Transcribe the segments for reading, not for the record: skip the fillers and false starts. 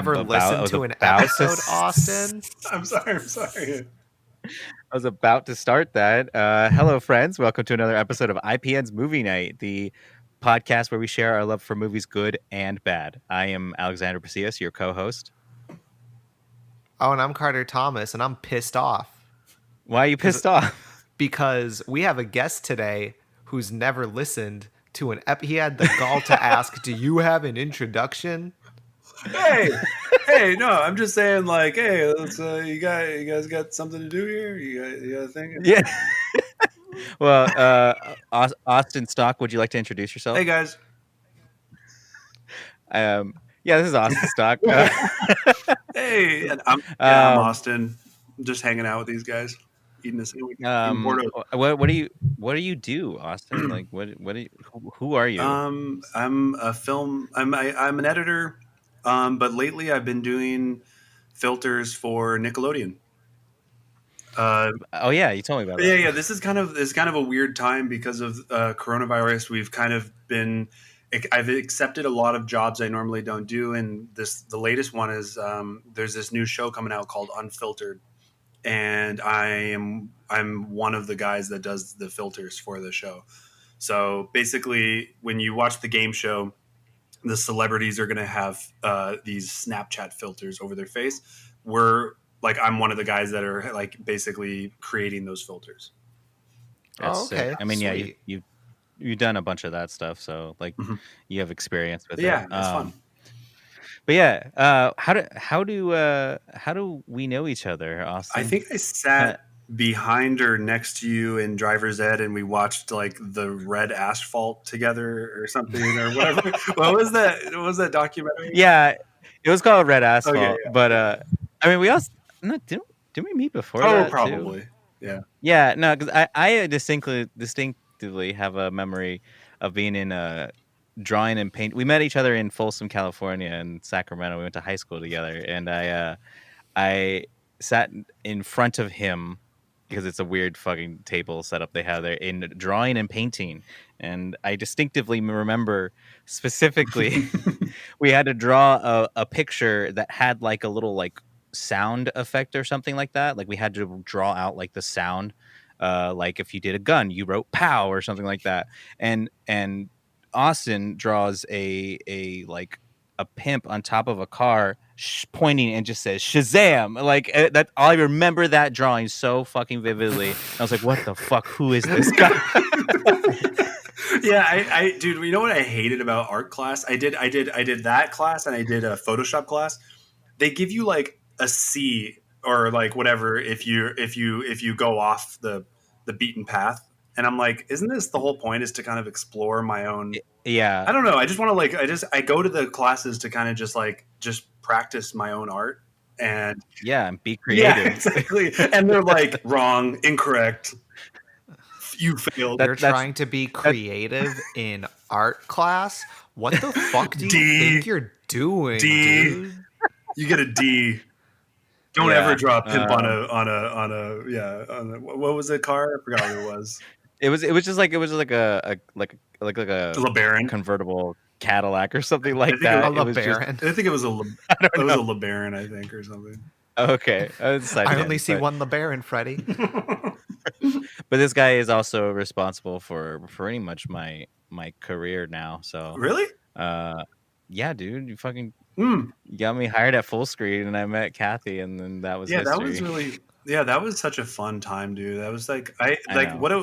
never listened to an episode, Austin? I'm sorry. I was about to start that. Hello, friends. Welcome to another episode of IPN's Movie Night, the podcast where we share our love for movies, good and bad. I am Alexander Pacillas, your co-host. Oh, and I'm Carter Thomas, and I'm pissed off. Why are you pissed off? Because we have a guest today who's never listened to an he had the gall to ask, do you have an introduction? Hey, no, I'm just saying, like, hey, let's, you guys got something to do here? You got a thing? Yeah. Well, Austin Stock, would you like to introduce yourself? Hey, guys. Yeah, this is Austin Stock. Hey, I'm Austin. I'm just hanging out with these guys, eating a sandwich. What do you do, Austin? Like, who are you? I'm an editor. But lately I've been doing filters for Nickelodeon. Oh yeah, you told me about that. Yeah. This is kind of a weird time because of coronavirus. We've kind of been. I've accepted a lot of jobs I normally don't do, and the latest one is there's this new show coming out called Unfiltered, and I'm one of the guys that does the filters for the show. So basically, when you watch the game show, the celebrities are going to have these Snapchat filters over their face. I'm one of the guys that are like basically creating those filters. That's okay. Sick. I mean, Sweet. yeah, you've done a bunch of that stuff, so like you have experience with it. Yeah, it's fun. But yeah, how do we know each other, Austin? I think I sat behind or next to you in driver's ed, and we watched like the Red Asphalt together or something or whatever. What was that documentary? Yeah, it was called Red Asphalt. Okay, yeah. But I mean, we also didn't we meet before? Oh, probably. Too? Yeah. Yeah, no, because I distinctively have a memory of being in drawing and paint. We met each other in Folsom, California, and Sacramento. We went to high school together, and I sat in front of him because it's a weird fucking table setup they have there in drawing and painting. And I distinctively remember specifically we had to draw a picture that had like a little like sound effect or something like that. Like we had to draw out like the sound, like if you did a gun, you wrote pow or something like that. And Austin draws a like a pimp on top of a car pointing and just says Shazam. Like that, I remember that drawing so fucking vividly. I was like, what the fuck? Who is this guy? Yeah, I dude, you know what I hated about art class? I did that class, and I did a Photoshop class. They give you like a C or like whatever if you go off the beaten path. And I'm like, isn't this the whole point, is to kind of explore my own? Yeah. I don't know. I just want to I go to the classes to kind of just practice my own art and be creative. Yeah, exactly. And they're like, wrong, incorrect. You failed. You're trying to be creative in art class? What the fuck do you think you're doing, dude? You get a D. Don't ever draw a pimp on a what was the car? I forgot what it was. It was like a LeBaron convertible Cadillac or something like that. A LeBaron. I think it was a LeBaron, I think, or something. Okay, I only see one LeBaron, Freddie. But this guy is also responsible for pretty much my career now. So really, yeah, dude, you fucking you got me hired at Full Screen, and I met Kathy, and then that was history. That was really that was such a fun time, dude. That was like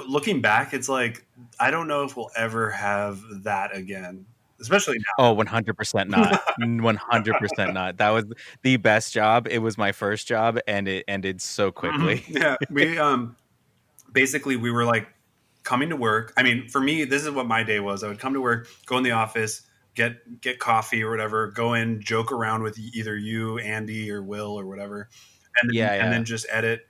looking back, it's like I don't know if we'll ever have that again. Especially now. Oh, 100% not. 100% not. That was the best job. It was my first job, and it ended so quickly. Yeah, we basically we were like coming to work. I mean, for me, this is what my day was. I would come to work, go in the office, get coffee or whatever, go in, joke around with either you, Andy, or Will or whatever, and then just edit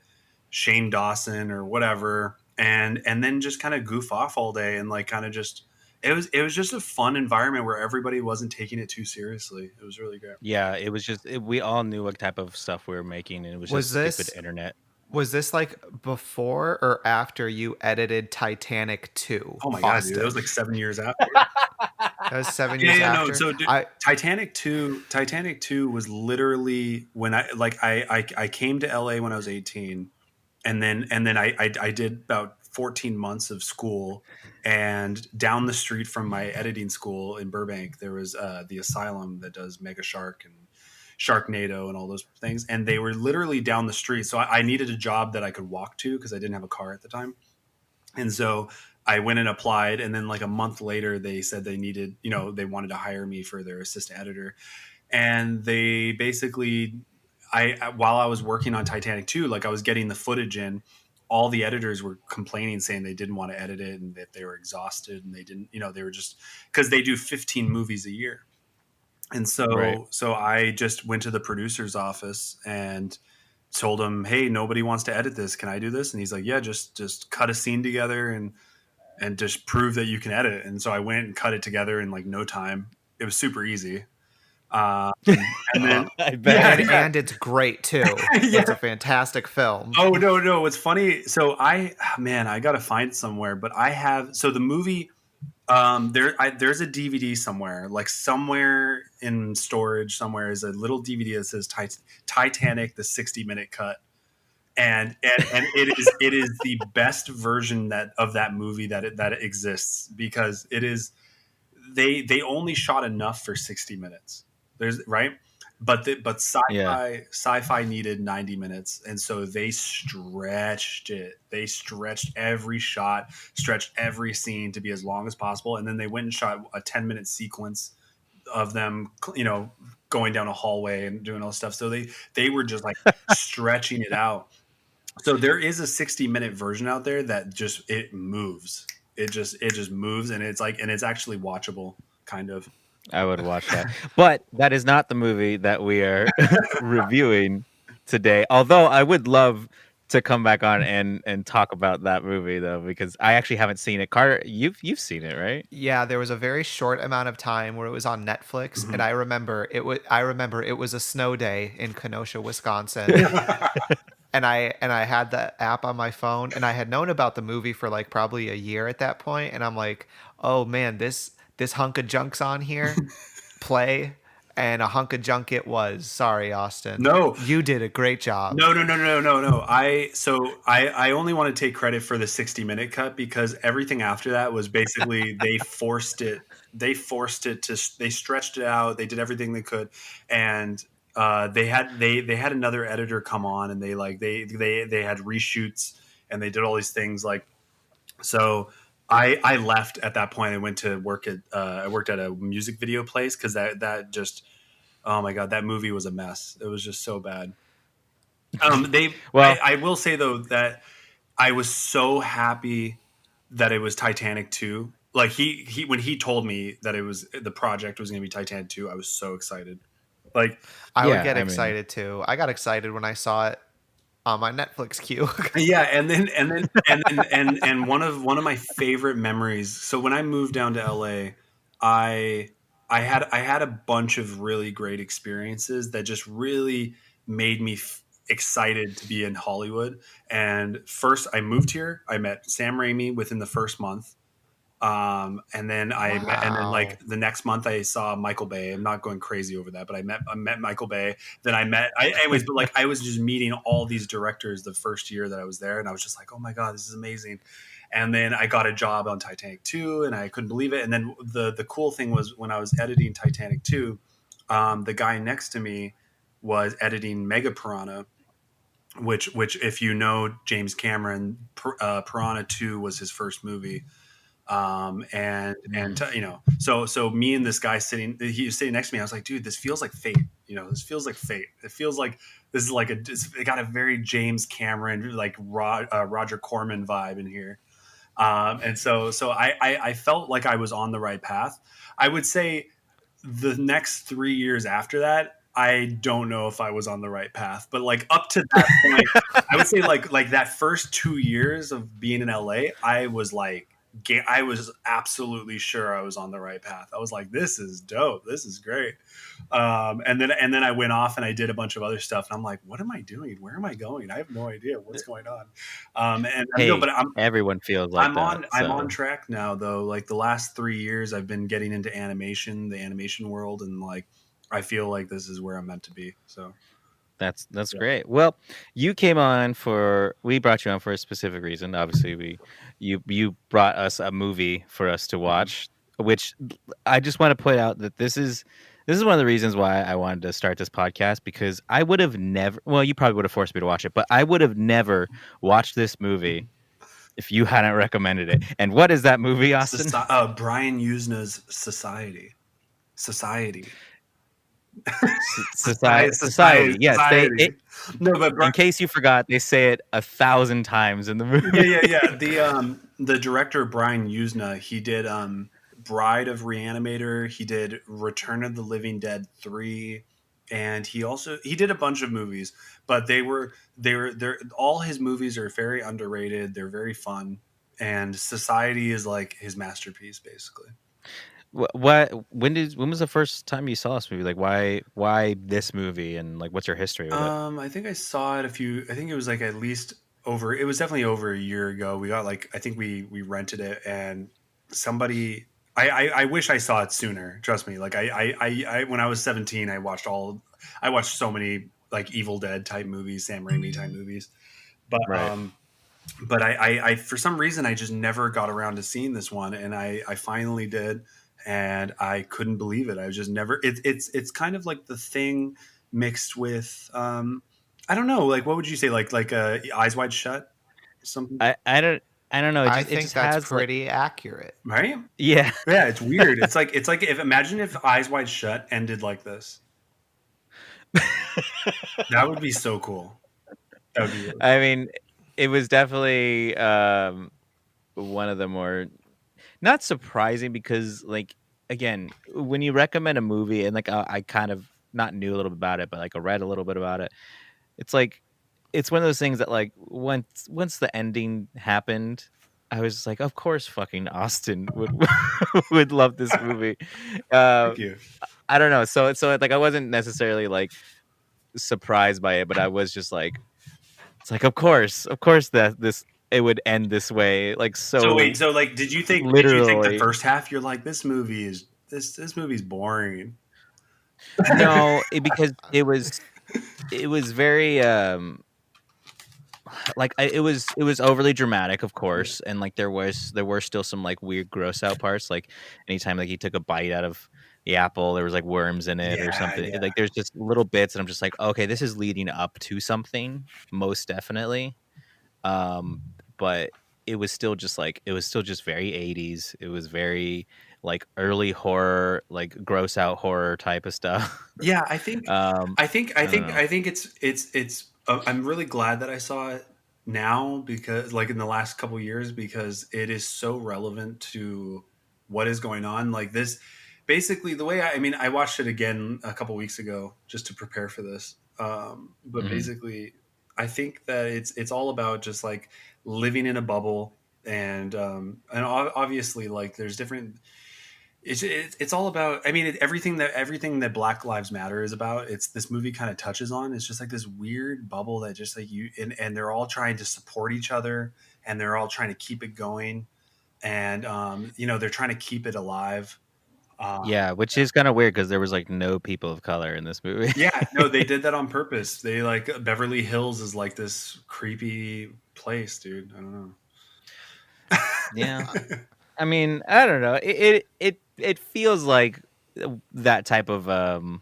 Shane Dawson or whatever, and then just kind of goof off all day and like kind of just. It was just a fun environment where everybody wasn't taking it too seriously. It was really great. Yeah, it was just we all knew what type of stuff we were making, and it was just stupid internet. Was this like before or after you edited Titanic 2? Oh my god, dude, that was like 7 years after. That was 7 years Yeah, no. after. So I Titanic 2 was literally when I came to LA when I was 18, and then I did about 14 months of school, and down the street from my editing school in Burbank there was the Asylum that does Mega Shark and Sharknado and all those things, and they were literally down the street. So I needed a job that I could walk to because I didn't have a car at the time. And so I went and applied, and then like a month later, they said they needed, they wanted to hire me for their assistant editor. And they basically, while I was working on Titanic 2, like I was getting the footage in, all the editors were complaining, saying they didn't want to edit it and that they were exhausted and they didn't, they were just, because they do 15 movies a year. And Right. so I just went to the producer's office and told him, "Hey, nobody wants to edit this. Can I do this?" And he's like, "Yeah, just cut a scene together and just prove that you can edit." And so I went and cut it together in like no time. It was super easy. And then I bet. yeah, and it's great too. yeah. It's a fantastic film. Oh no, it's funny. So I gotta find it somewhere, but I have, so the movie, there's a DVD somewhere, like somewhere in storage somewhere is a little DVD that says Titanic, the 60-minute cut. And it is the best version of that movie that it exists, because it is, they only shot enough for 60 minutes. There's right. But Yeah. sci-fi needed 90 minutes, and so they stretched it. They stretched every shot, stretched every scene to be as long as possible, and then they went and shot a 10-minute sequence of them, going down a hallway and doing all this stuff. So they were just like stretching it out. So there is a 60-minute version out there that just, it moves. It just moves, and it's actually watchable, kind of. I would watch that. But that is not the movie that we are reviewing today. Although I would love to come back on and talk about that movie though, because I actually haven't seen it. Carter, you've seen it, right? Yeah, there was a very short amount of time where it was on Netflix, and Mhm. I remember it was a snow day in Kenosha, Wisconsin. And I had the app on my phone, and I had known about the movie for like probably a year at that point, and I'm like, "Oh man, this hunk of junk's on here. Play." And a hunk of junk it was. Sorry, Austin. No, You did a great job. no. I only want to take credit for the 60-minute cut, because everything after that was basically they forced it. They stretched it out. They did everything they could, and they had another editor come on, and they had reshoots, and they did all these things like, so. I left at that point and went to work at I worked at a music video place, because that just, oh my god, that movie was a mess. It was just so bad. Well, I will say though that I was so happy that it was Titanic 2. Like he when he told me that the project was going to be Titanic 2, I was so excited. Like, I would yeah, get I mean, excited too. I got excited when I saw it on my Netflix queue. yeah, and one of my favorite memories. So when I moved down to LA, I I had a bunch of really great experiences that just really made me excited to be in Hollywood. And first, I moved here. I met Sam Raimi within the first month. And then and then Wow. like the next month I saw Michael Bay. I'm not going crazy over that, but I met Michael Bay. Then anyways, but like I was just meeting all these directors the first year that I was there, and I was just like, oh my god, this is amazing. And then I got a job on Titanic 2, and I couldn't believe it. And then the cool thing was, when I was editing Titanic 2, the guy next to me was editing Mega Piranha, which if you know James Cameron, Piranha 2 was his first movie. So me and this guy he was sitting next to me. I was like, dude, this feels like fate. This feels like fate. It feels like this is like it got a very James Cameron, like Roger Corman vibe in here. And so I felt like I was on the right path. I would say the next 3 years after that, I don't know if I was on the right path, but like up to that point, I would say like that first 2 years of being in LA, I was like I was absolutely sure I was on the right path. I was like, this is dope. This is great. And then I went off and I did a bunch of other stuff. And I'm like, what am I doing? Where am I going? I have no idea what's going on. And no, Hey, but everyone feels like that. I'm on So track now though. Like the last 3 years, I've been getting into animation, the animation world, and like I feel like this is where I'm meant to be. So that's yeah. great. Well, we brought you on for a specific reason. Obviously, you brought us a movie for us to watch, which I just want to point out that this is one of the reasons why I wanted to start this podcast, because I would have never, well, you probably would have forced me to watch it, but I would have never watched this movie if you hadn't recommended it. And what is that movie, Austin? Brian Usna's Society. Society. Yes, No, but in case you forgot, they say it 1,000 times in the movie. yeah. The director Brian Usna, he did Bride of Reanimator, he did Return of the Living Dead 3, and he did a bunch of movies, but they're all his movies are very underrated. They're very fun, and Society is like his masterpiece, basically. When was the first time you saw this movie? Like, why this movie, and like, what's your history with it? I think I saw it I think it was like at least it was definitely over a year ago. We got like, I think we rented it, and somebody, I wish I saw it sooner. Trust me. Like when I was 17, I watched so many like Evil Dead type movies, Sam Raimi type movies. But, Right. but I for some reason, I just never got around to seeing this one. And I finally did. And I couldn't believe it. I was just never, it's kind of like The Thing mixed with, I don't know, like what would you say, like Eyes Wide Shut, something, I don't know. I It think just that's has like, pretty accurate. right? yeah. Yeah, it's weird. It's like if imagine if Eyes Wide Shut ended like this. That would be so cool. That would be really I mean, it was definitely one of the more, not surprising, because like, again, when you recommend a movie, and like I kind of not knew a little bit about it, but like I read a little bit about it. It's like, it's one of those things that like once the ending happened, I was just like, of course, fucking Austin would would love this movie. Uh, Thank you. I don't know. So like I wasn't necessarily like surprised by it, but I was just like, it's like, of course that this it would end this way, like, So so wait, so like did you think the literally. first half you're like, this movie's boring? No, because it was very like it was overly dramatic, of course, and like there were still some like weird gross out parts, like anytime like he took a bite out of the apple, there was like worms in it or Yeah, something. yeah. Like there's just little bits, and I'm just like, okay, this is leading up to something, most definitely. um but it was still just very 80s. It was very like early horror, like gross out horror type of stuff. Yeah, um I don't know. I think it's. I'm really glad that I saw it now, because, like, in the last couple years, because it is so relevant to what is going on. Like this, basically, the way I mean, I watched it again a couple weeks ago just to prepare for this. But Mhm. basically, I think that it's all about just like living in a bubble, and obviously, like, there's different, it's all about, I mean, everything that Black Lives Matter is about, it's this movie kind of touches on. It's just like this weird bubble that just like and they're all trying to support each other, and they're all trying to keep it going, and they're trying to keep it alive. Yeah, which is kind of weird because there was like no people of color in this movie. Yeah, no, they did that on purpose. They, like, Beverly Hills is like this creepy place, dude. I don't Yeah, know. I mean, I don't know. It feels like that type of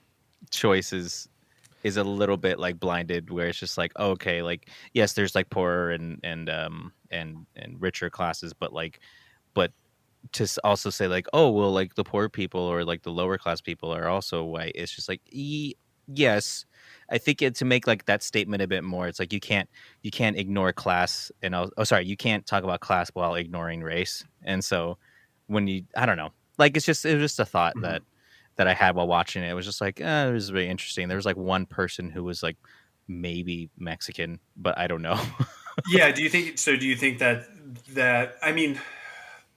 choice is a little bit like blinded, where it's just like, okay, like, yes, there's like poorer and richer classes, but like, but to also say like, oh well, like the poor people or like the lower class people are also white. It's just like, yes, I think to make like that statement a bit more, it's like you can't ignore class, and sorry, you can't talk about class while ignoring race. And so when you, I don't know, like, it was just a thought Mhm. that I had while watching it. It was just like, it was really interesting. There was like one person who was like maybe Mexican, but I don't know. Yeah, do you think so? Do you think that I mean,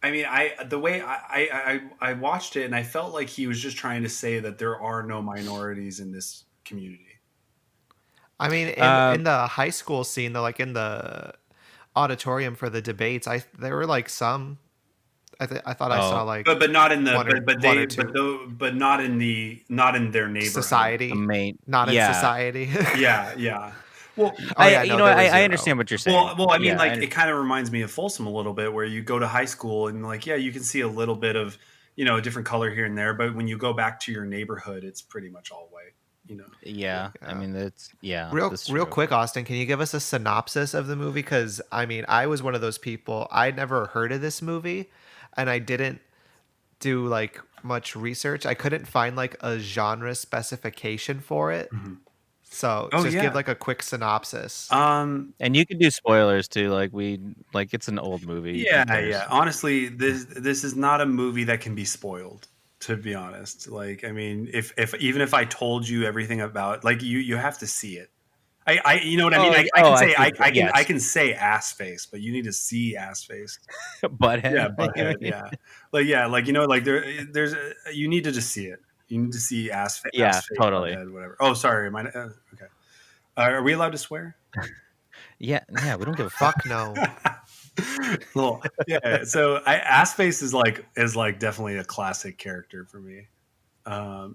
I mean, the way I watched it, and I felt like he was just trying to say that there are no minorities in this community. I mean, Um, in the high school scene, though, like in the auditorium for the debates, there were like some. I thought I saw oh, like But not in the one or two. but not in not in their neighborhood. the Society, main, not in yeah. society. Yeah, yeah. Well, Oh yeah, no, there was I zero. understand what you're saying. I mean, Yeah, like it kind of reminds me of Folsom a little bit, where you go to high school and like, yeah, you can see a little bit of, a different color here and there, but when you go back to your neighborhood, it's pretty much all white. You know. yeah. I Yeah. mean, Real, that's real true. quick, Austin, can you give us a synopsis of the movie? Because I mean, I was one of those people. I'd never heard of this movie, and I didn't do like much research. I couldn't find like a genre specification for it. Mhm. So Oh just give yeah. like a quick synopsis. And you can do spoilers too. Like it's an old movie. Who Yeah, cares? yeah. Honestly, this is not a movie that can be spoiled. To be honest, like I mean, if even if I told you everything about, like you have to see it. You know what I mean? Oh, I oh, can I say see. I Yes, can say ass face, but you need to see ass face. Yeah, butthead. You butthead. mean? Yeah, like like you need to just see it. You need to see Yeah, ass face, totally. butthead, whatever. Oh, sorry. Okay. Are we allowed to swear? Yeah, yeah. We don't give a fuck. Fuck no. Well, yeah. So ass face is like definitely a classic character for me.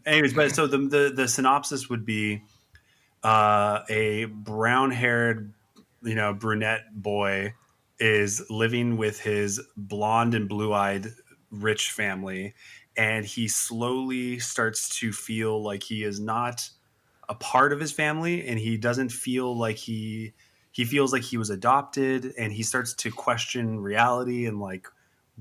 Anyways, but so the synopsis would be a brown haired, brunette boy is living with his blonde and blue eyed rich family. And he slowly starts to feel like he is not a part of his family, and he doesn't feel like he feels like he was adopted, and he starts to question reality and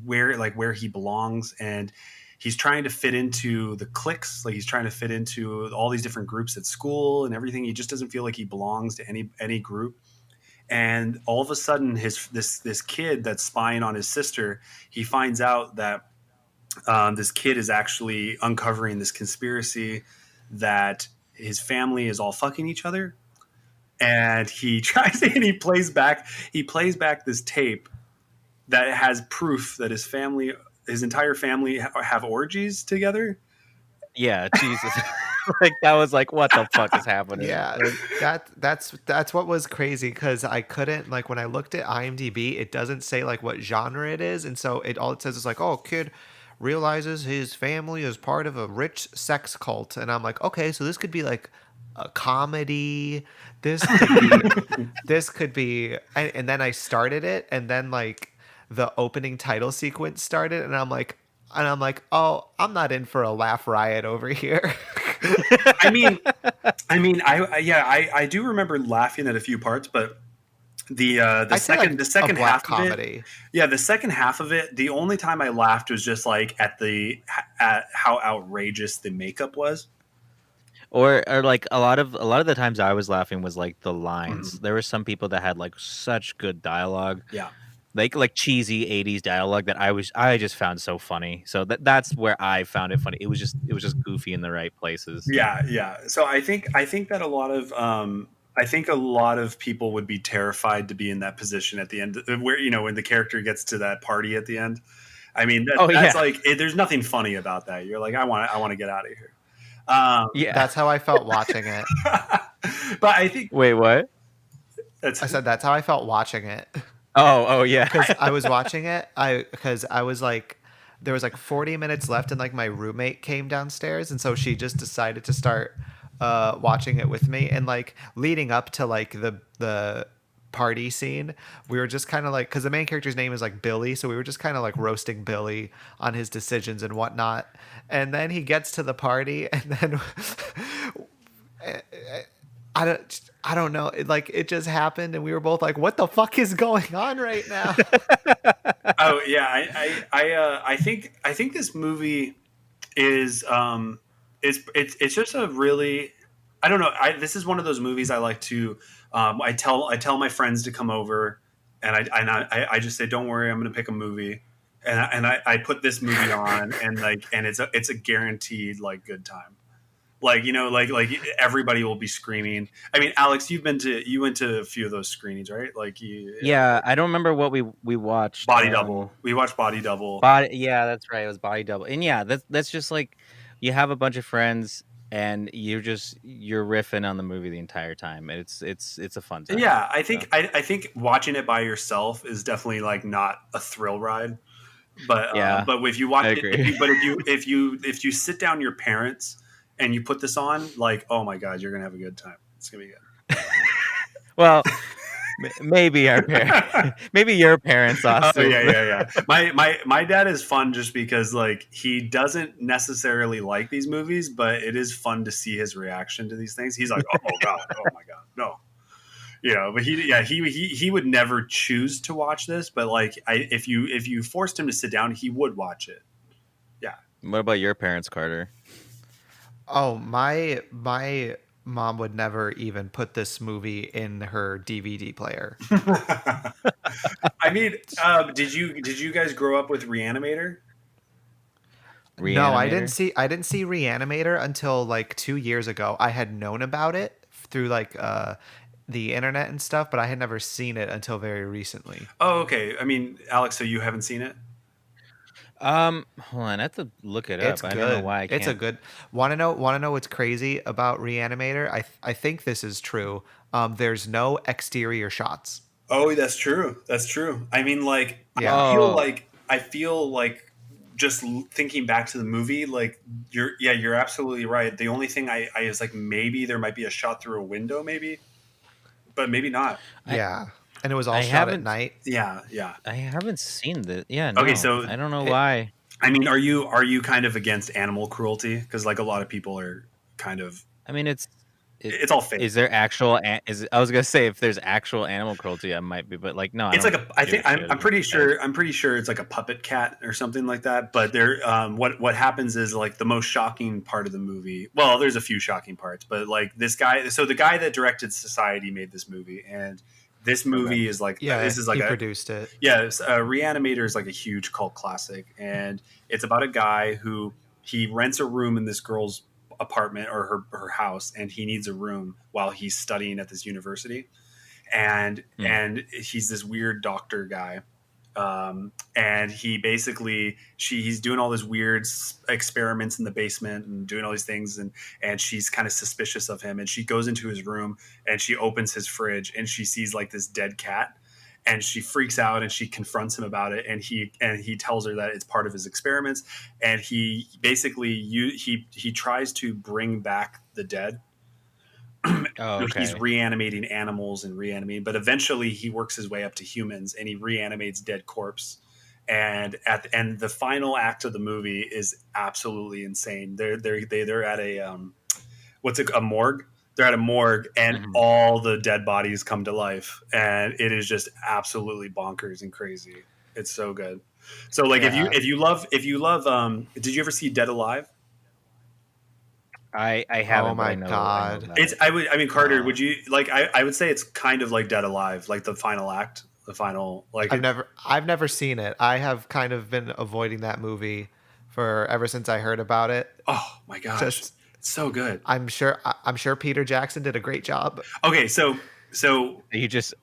where he belongs. And he's trying to fit into the cliques, like he's trying to fit into all these different groups at school and everything. He just doesn't feel like he belongs to any group. And all of a sudden this kid that's spying on his sister, he finds out that this kid is actually uncovering this conspiracy that his family is all fucking each other. And he tries and he plays back this tape that has proof that his entire family have orgies together. Yeah, Jesus. Like that was like, what the fuck is happening? Yeah, Like, that's what was crazy because I couldn't like when I looked at IMDb, it doesn't say like what genre it is, and so it says is like, oh, kid realizes his family is part of a rich sex cult, and I'm like, okay, so this could be like a comedy. This could be and then I started it, and then like the opening title sequence started, and I'm like, oh, I'm not in for a laugh riot over here. I mean, I do remember laughing at a few parts, but I'd say like the a second black half of it, comedy. yeah, the second half of it, the only time I laughed was just like at how outrageous the makeup was. or like a lot of the times I was laughing was like the lines. Mhm. There were some people that had like such good dialogue, Yeah. like cheesy 80s dialogue that I just found so funny. So that's where I found it funny. It was just goofy in the right places. Yeah, yeah. So I think that I think a lot of people would be terrified to be in that position at the end, where when the character gets to that party at the end. I mean, Oh that's yeah. like there's nothing funny about that. You're like, I want to get out of here. Yeah. That's how I felt watching it. But I think Wait, what? that's I said that's how I felt watching it. Oh yeah. Because I was watching it. Because I was like, there was like 40 minutes left, and like my roommate came downstairs, and so she just decided to start watching it with me. And like leading up to like the party scene, we were just kind of like, because the main character's name is like Billy, so we were just kind of like roasting Billy on his decisions and whatnot. And then he gets to the party, and then I don't know. It just happened, and we were both like, "What the fuck is going on right now?" oh yeah, I think this movie is it's just a really, I don't know. This is one of those movies I like to I tell my friends to come over, and I just say, don't worry, I'm going to pick a movie, and I put this movie on, and like, and it's a guaranteed like good time. Like, like everybody will be screaming. I mean, Alex, you went to a few of those screenings, right? Like Yeah, I don't remember what we watched. Body Double. We watched Body Double. Yeah, that's right. It was Body Double. And yeah, that's just like you have a bunch of friends and you're riffing on the movie the entire time. It's a fun time. Yeah, I think I think watching it by yourself is definitely like not a thrill ride. But Yeah, but if you watch I it, agree. if you sit down your parents and you put this on, like, oh my god, you're gonna have a good time. It's gonna be Well, maybe good. maybe your parents, Oh Austin. yeah. My dad is fun just because like he doesn't necessarily like these movies, but it is fun to see his reaction to these things. He's like, oh god, oh my god, no. But he would never choose to watch this, but like if you forced him to sit down, he would watch it. Yeah. What about your parents, Carter? Oh, my mom would never even put this movie in her DVD player. I mean, did you guys grow up with Reanimator? No, Reanimator? I didn't see Reanimator until like 2 years ago. I had known about it through like the internet and stuff, but I had never seen it until very recently. Oh, okay. I mean, Alex, so you haven't seen it? Hold on, I have to look it It's up. I don't know good. why I It's a can't. good. Want to know what's crazy about Reanimator? I think this is true. There's no exterior shots. Oh, that's true. That's true. I mean, like, Yeah. Oh, I feel like just thinking back to the movie, like you're absolutely right. The only thing I is like maybe there might be a shot through a window, maybe, but maybe not. I Yeah. And it was all I shot at haven't night. Yeah. I haven't seen the. Yeah, Okay, no, so I don't know It, why. I mean, are you kind of against animal cruelty? Because like a lot of people are kind of. I mean, it It's all fake. is there actual is I was gonna say if there's actual animal cruelty, I might be, but like no, I It's like don't a. I give think a shit I'm about pretty pets. sure. I'm pretty sure it's like a puppet cat or something like that. But there, what happens is like the most shocking part of the movie. Well, there's a few shocking parts, but like this guy. So the guy that directed Society made this movie, and this Okay. movie is like yeah, this is like he a produced it. Reanimator is like a huge cult classic, and it's about a guy who he rents a room in this girl's apartment or her house, and he needs a room while he's studying at this university, Hmm. and he's this weird doctor guy, and he basically he's doing all this weird experiments in the basement and doing all these things, and she's kind of suspicious of him, and she goes into his room and she opens his fridge and she sees like this dead cat, and she freaks out and she confronts him about it, and he tells her that it's part of his experiments, and he basically he tries to bring back the dead. Oh, He's okay. reanimating animals and reanimating, but eventually he works his way up to humans and he reanimates dead corpse. And the final act of the movie is absolutely insane. They're at a a morgue. They're at a morgue and Hmm. all the dead bodies come to life, and it is just absolutely bonkers and crazy. It's so good. So like Yeah. if you love did you ever see Dead Alive? I Oh haven't, but my I know god. about It's it. I mean Carter, Uh, would you like I would say it's kind of like Dead Alive, like the final act, the final like it. I've never seen it. I have kind of been avoiding that movie for ever since I heard about it. Oh my gosh, Just it's so good. I'm sure Peter Jackson did a great job. Okay, so You just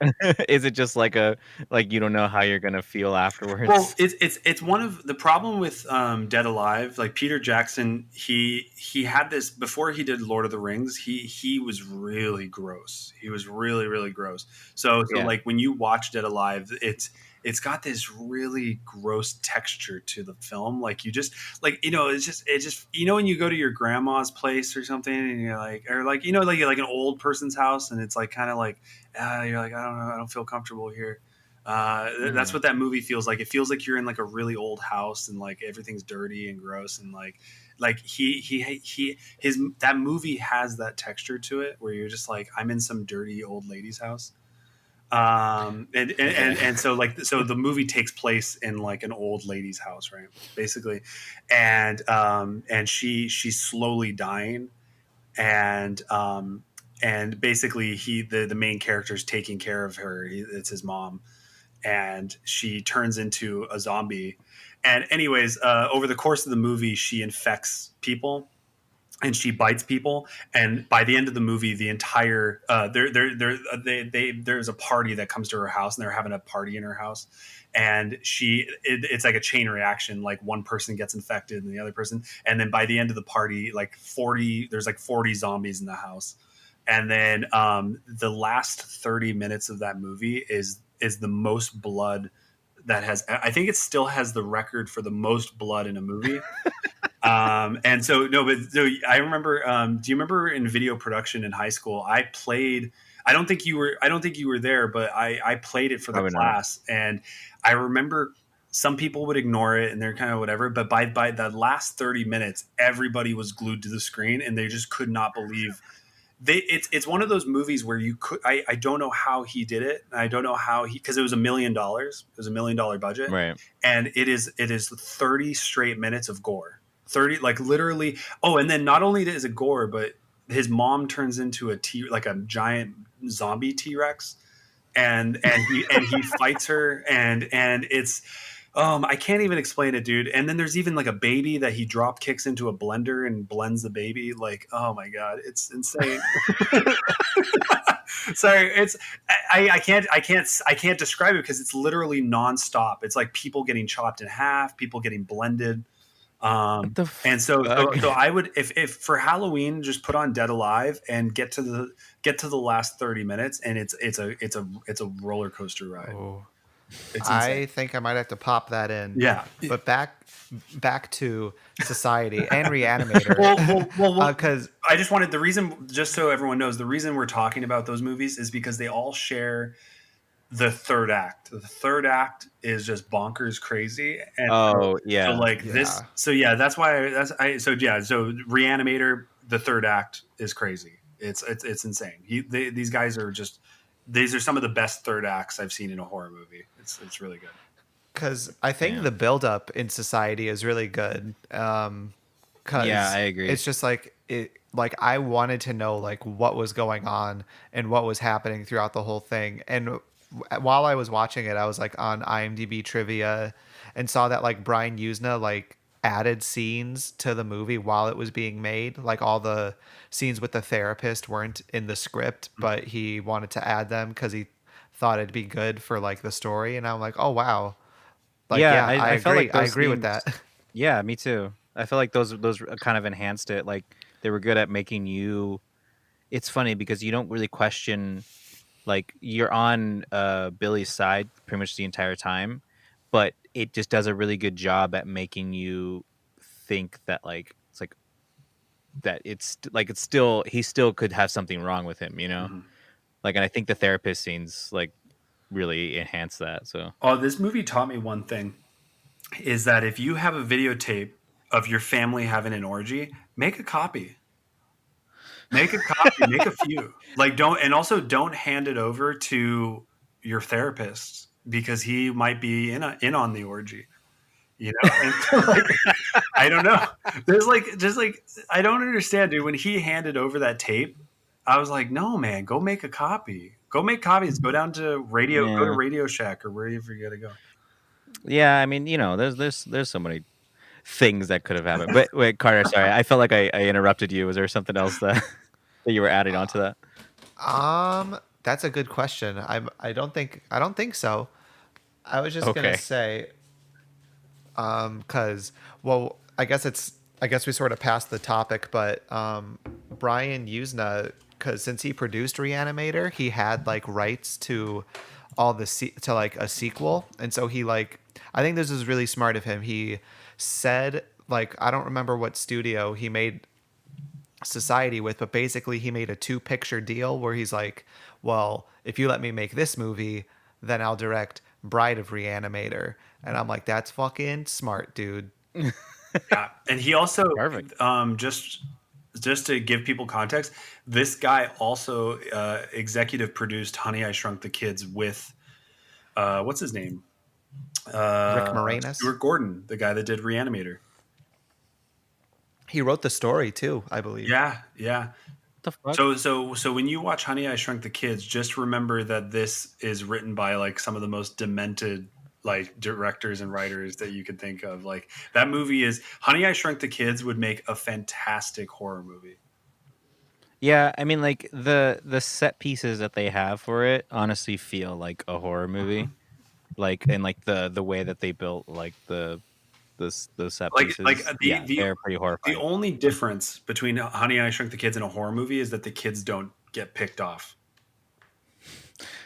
is it just like a like you don't know how you're gonna feel well, afterwards? it's one of the problem with Dead Alive. Like Peter Jackson, he had this before he did Lord of the Rings. He was really gross. He was really gross. So Yeah. like when you watch Dead Alive, it's got this really gross texture to the film. Like you just like it's just when you go to your grandma's place or something, and you're like or like like an old person's house, and it's like kind of like you're like I don't know, I don't feel comfortable here. That's Hmm. what that movie feels like. It feels like you're in like a really old house and like everything's dirty and gross and like his that movie has that texture to it where you're just like I'm in some dirty old lady's house. Okay. And so like so the movie takes place in like an old lady's house, right? Basically, and she's slowly dying, and basically the main character is taking care of her. It's his mom, and she turns into a zombie. And anyways, over the course of the movie, she infects people, and she bites people. And by the end of the movie, the entire there's a party that comes to her house, and they're having a party in her house, and it's like a chain reaction. Like one person gets infected and the other person, and then by the end of the party, there's like 40 zombies in the house. And then the last 30 minutes of that movie is the most blood that has. I think it still has the record for the most blood in a movie. And so no, but so I remember. Do you remember in video production in high school? I played. I don't think you were. I don't think you were there, but I played it for the Probably not. class, and I remember some people would ignore it and they're kind of whatever. But by the last 30 minutes, everybody was glued to the screen, and they just could not believe. It's one of those movies where you could. I don't know how he did it. I don't know how because it was $1 million. It was $1 million budget, Right. and it is 30 straight minutes of gore. 30 like literally. Oh, and then not only is it gore, but his mom turns into a giant zombie T-Rex, and he fights her, and it's I can't even explain it, dude. And then there's even like a baby that he drop kicks into a blender and blends the baby. Like, oh my god, it's insane. Sorry, I can't describe it because it's literally nonstop. It's like people getting chopped in half, people getting blended. What the And so fuck? I would if for Halloween just put on Dead Alive and get to the last 30 minutes, and it's a roller coaster ride. Oh, It's I insane. think I might have to pop that in. Yeah. But back to Society and Reanimator. Well, Because I just wanted the reason, just so everyone knows, the reason we're talking about those movies is because they all share the third act. The third act is just bonkers crazy, and Oh yeah. so like this. So yeah, that's why So Reanimator, the third act is crazy. It's insane. These guys are just. These are some of the best third acts I've seen in a horror movie. It's really good. because I think Yeah. the buildup in Society is really good. Because Yeah, I agree. it's just like I wanted to know like what was going on and what was happening throughout the whole thing. And while I was watching it, I was like on IMDb trivia and saw that like Brian Usna like added scenes to the movie while it was being made. Like all the scenes with the therapist weren't in the script, but he wanted to add them because he thought it'd be good for like the story. And I'm like, oh wow, like Yeah, yeah, I I felt agree. like I those agree with scenes. that. Yeah, me too. I feel like those kind of enhanced it. Like they were good at making you. It's funny because you don't really question. Like you're on Billy's side pretty much the entire time, but it just does a really good job at making you think that like it's like that it's still he still could have something wrong with him, you know? Mm-hmm. Like, and I think the therapist scenes like really enhance that. So Oh, this movie taught me one thing: is that if you have a videotape of your family having an orgy, make a copy. Make a copy. Make a few. Like don't hand it over to your therapist because he might be in on the orgy. You know, and so, like, I don't know. There's I don't understand, dude. When he handed over that tape, I was like, no, man, go make a copy. Go make copies. Go down to go to yeah, Radio Shack or wherever you gotta go. yeah. I mean, you know, there's so many things that could have happened. But wait, Carter, sorry, I felt like I interrupted you. Was there something else that that you were adding on to that? That's a good question. I don't think so. I was just gonna Okay. say, because well, I guess we sort of passed the topic, but Brian Usna, because since he produced Reanimator, he had like rights to all to like a sequel, and so he like I think this is really smart of him. He said like I don't remember what studio he made Society with, but basically he made a 2-picture deal where he's like, well, if you let me make this movie, then I'll direct Bride of Reanimator. And I'm like, that's fucking smart, dude. Yeah, and he also Perfect. Just to give people context, this guy also executive produced Honey I Shrunk the Kids with what's his name? Rick Moranis. Stuart Gordon, the guy that did Reanimator. He wrote the story too, I believe. Yeah, yeah. What the fuck? So when you watch Honey I Shrunk the Kids, just remember that this is written by like some of the most demented like directors and writers that you could think of. Like that movie is Honey, I Shrunk the Kids would make a fantastic horror movie. Yeah, I mean, like the set pieces that they have for it honestly feel like a horror movie. Like, and like the way that they built like those set Like pieces, yeah, they're pretty the horrifying. only difference between Honey, I Shrunk the Kids and a horror movie is that the kids don't get picked off.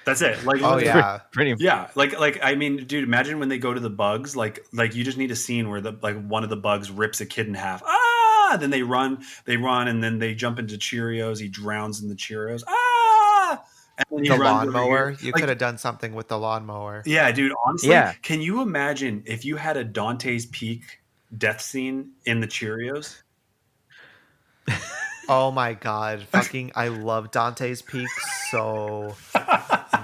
That's it. Like Oh yeah. Pretty. yeah, like I mean, dude, imagine when they go to the bugs. Like you just need a scene where the like one of the bugs rips a kid in half. Ah! Then they run, and then they jump into Cheerios. He drowns in the Cheerios. Ah! And then he The runs over lawnmower. here. You Like, could have done something with the lawnmower. yeah, dude. Honestly, Yeah. can you imagine if you had a Dante's Peak death scene in the Cheerios? Oh my god. Fucking I love Dante's Peak so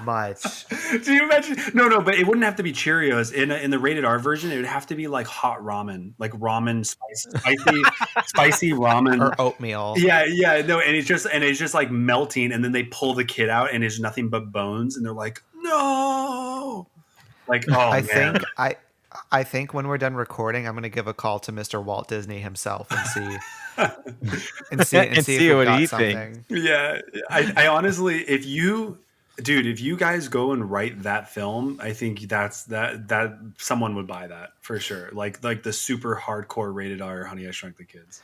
much. Do you imagine? No, but it wouldn't have to be Cheerios. In the rated R version, it would have to be like hot ramen, like ramen spicy ramen Or oatmeal. Yeah, no, and it's just like melting, and then they pull the kid out, and it's nothing but bones, and they're like, no, like oh I man, think I think when we're done recording, I'm gonna give a call to Mr. Walt Disney himself and see And see see if we've what got he something. thinks. yeah. I honestly, if you guys go and write that film, I think that someone would buy that for sure. Like the super hardcore rated R Honey, I Shrunk the Kids.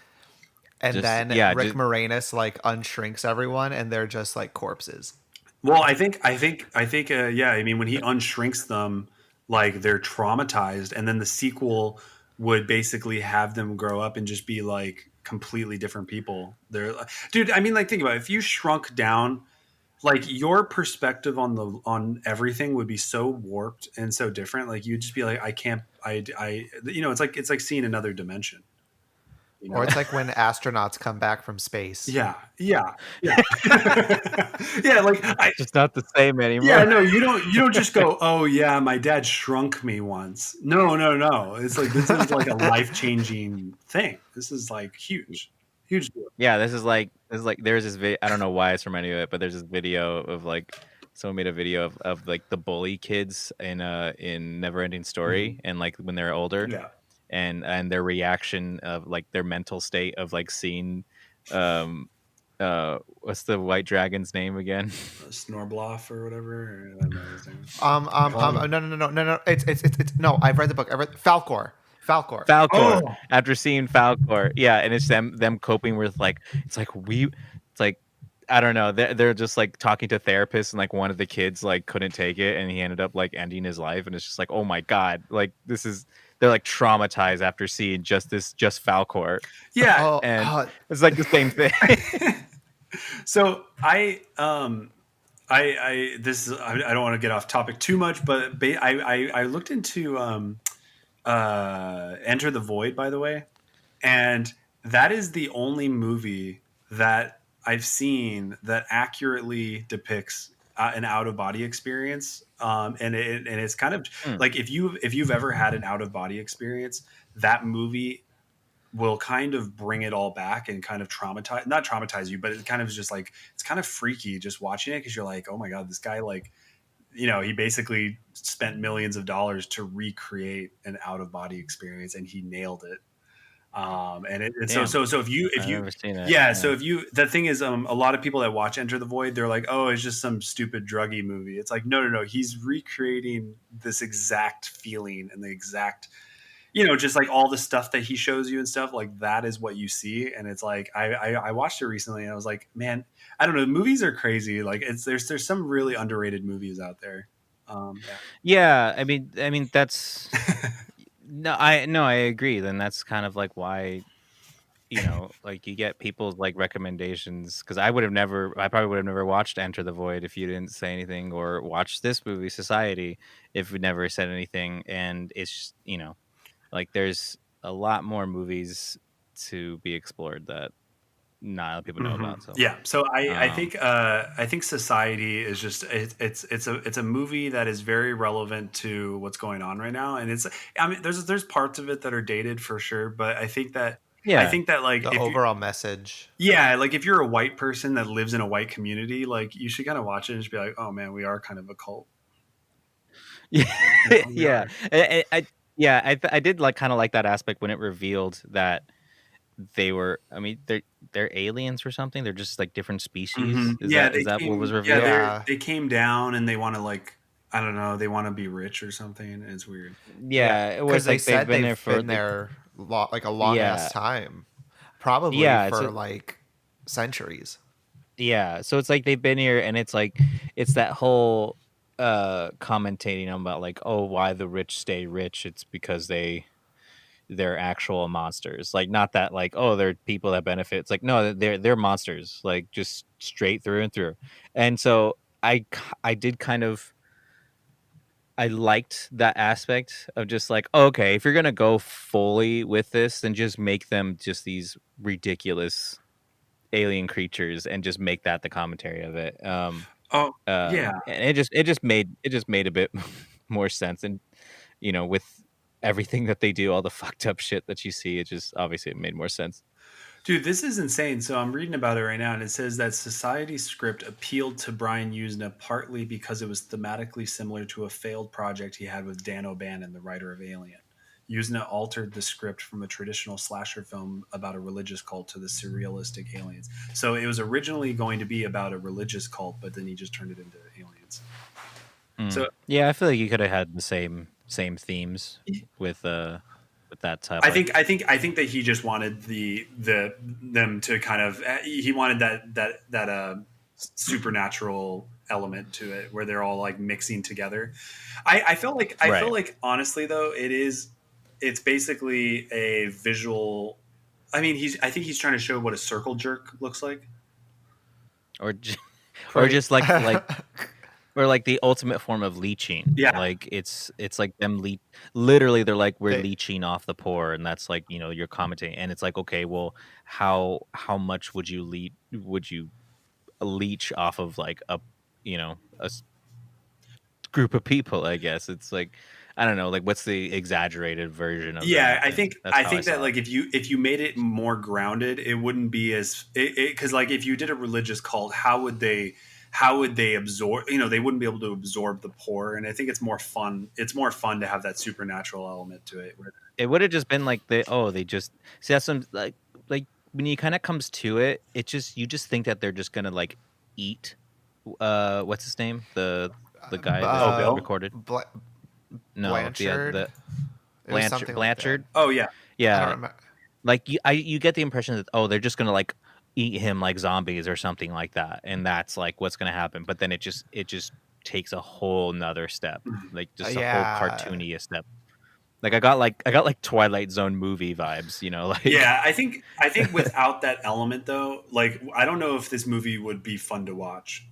And Just- then yeah, Rick just- Moranis like unshrinks everyone, and they're just like corpses. Well, I think, yeah. I mean, when he unshrinks them, like they're traumatized, and then the sequel would basically have them grow up and just be like completely different people. Dude. I mean, like think about it. If you shrunk down, like your perspective on everything would be so warped and so different. Like you'd just be like, I can't, it's like seeing another dimension. You know? Or it's like when astronauts come back from space. Yeah. Yeah. Yeah. Like It's just not the same anymore. yeah, no, you don't just go, oh yeah, my dad shrunk me once. No. It's like this is like a life-changing thing. This is like huge deal. Yeah, this is like there's this video. I don't know why it's reminding me of it, but there's this video of like someone made a video of like the bully kids in Neverending Story, and like when they're older, Yeah. and their reaction of like their mental state of like seeing what's the white dragon's name again? Snorbloff or whatever. I don't know his name. No. It's no. I've read the book. I read Falcor. Falcor. Oh. After seeing Falcor, yeah, and it's them coping with like it's like I don't know. They're just like talking to therapists, and like one of the kids like couldn't take it, and he ended up like ending his life, and it's just like, oh my god, like they're like traumatized after seeing just Falcor. Yeah. And it's like the same thing. So I don't want to get off topic too much, but I looked into Enter the Void, by the way, and that is the only movie that I've seen that accurately depicts an out of body experience, and it's kind of like if you've ever had an out of body experience, that movie will kind of bring it all back and kind of not traumatize you, but it kind of is just like, it's kind of freaky just watching it, because you're like, oh my god, this guy, like, he basically spent millions of dollars to recreate an out of body experience, and he nailed it. So if you I've never seen it. yeah, so if you, the thing is, a lot of people that watch Enter the Void, they're like, oh, it's just some stupid druggy movie. It's like, no, he's recreating this exact feeling and the exact, just like all the stuff that he shows you and stuff, like that is what you see. And it's like, I watched it recently, and I was like, man, I don't know, movies are crazy. Like there's some really underrated movies out there. Yeah, I mean that's I agree. Then that's kind of like why, like you get people's like recommendations, because I probably would have never watched Enter the Void if you didn't say anything, or watched this movie Society if we never said anything. And it's like there's a lot more movies to be explored that not a lot of people know about. So yeah, so I think Society is just it's a movie that is very relevant to what's going on right now, and there's parts of it that are dated for sure, but I think that like the overall message. Yeah, like if you're a white person that lives in a white community, like you should kind of watch it and just be like, oh man, we are kind of a cult. Yeah, Here we yeah. are. I did like kind of like that aspect when it revealed that they were. I mean, they're aliens or something. They're just like different species. Yeah, Is that what was yeah, revealed? Yeah. they came down and they want to like, I don't know, they want to be rich or something. And it's weird. Yeah, Yeah, where because it's they like they've said been there they've for been like there like a long ass yeah, time, probably yeah. for like centuries. Yeah, so it's like they've been here, and it's like it's that whole commentating about like, oh, why the rich stay rich? It's because they're actual monsters. Like, not that like, oh, they're people that benefit. It's like, no, they're monsters, like just straight through and through. And so I did kind of I liked that aspect of just like, okay, if you're gonna go fully with this, then just make them just these ridiculous alien creatures and just make that the commentary of it. Oh, yeah. And it just made a bit more sense. And with everything that they do, all the fucked up shit that you see, it just obviously it made more sense. Dude, this is insane. So I'm reading about it right now, and it says that Society's script appealed to Brian Usna partly because it was thematically similar to a failed project he had with Dan O'Bannon, the writer of Alien. Usna altered the script from a traditional slasher film about a religious cult to the surrealistic aliens. So it was originally going to be about a religious cult, but then he just turned it into aliens. So Yeah, I feel like you could have had the same themes with that type. I think that he just wanted them to kind of, he wanted that supernatural element to it where they're all like mixing together. I felt like honestly though it's basically a visual. I mean, I think he's trying to show what a circle jerk looks like, or just like or like the ultimate form of leeching. Yeah. Like it's like them literally they're like, we're They- leeching off the poor, and that's like, you're commenting, and it's like, okay, well, how much would you leech off of like a group of people? I guess it's like, I don't know, like what's the exaggerated version of Yeah, that? I think That's how that saw like it. if you made it more grounded, it wouldn't be as because like if you did a religious cult, how would they absorb? They wouldn't be able to absorb the poor, and I think it's more fun. It's more fun to have that supernatural element to it. It would have just been like they just see, that's some like when you kind of comes to it, you just think that they're just gonna like eat what's his name, the guy that Bill? recorded no Blanchard. the It was something like that. Blanchard. Oh yeah, I Yeah, don't remember. like you get the impression that, oh, they're just gonna like eat him like zombies or something like that, and that's like what's gonna happen. But then it just takes a whole nother step, like just a whole Yeah. cartoony step. Like I got like Twilight Zone movie vibes, like yeah. I think without that element though, like I don't know if this movie would be fun to watch.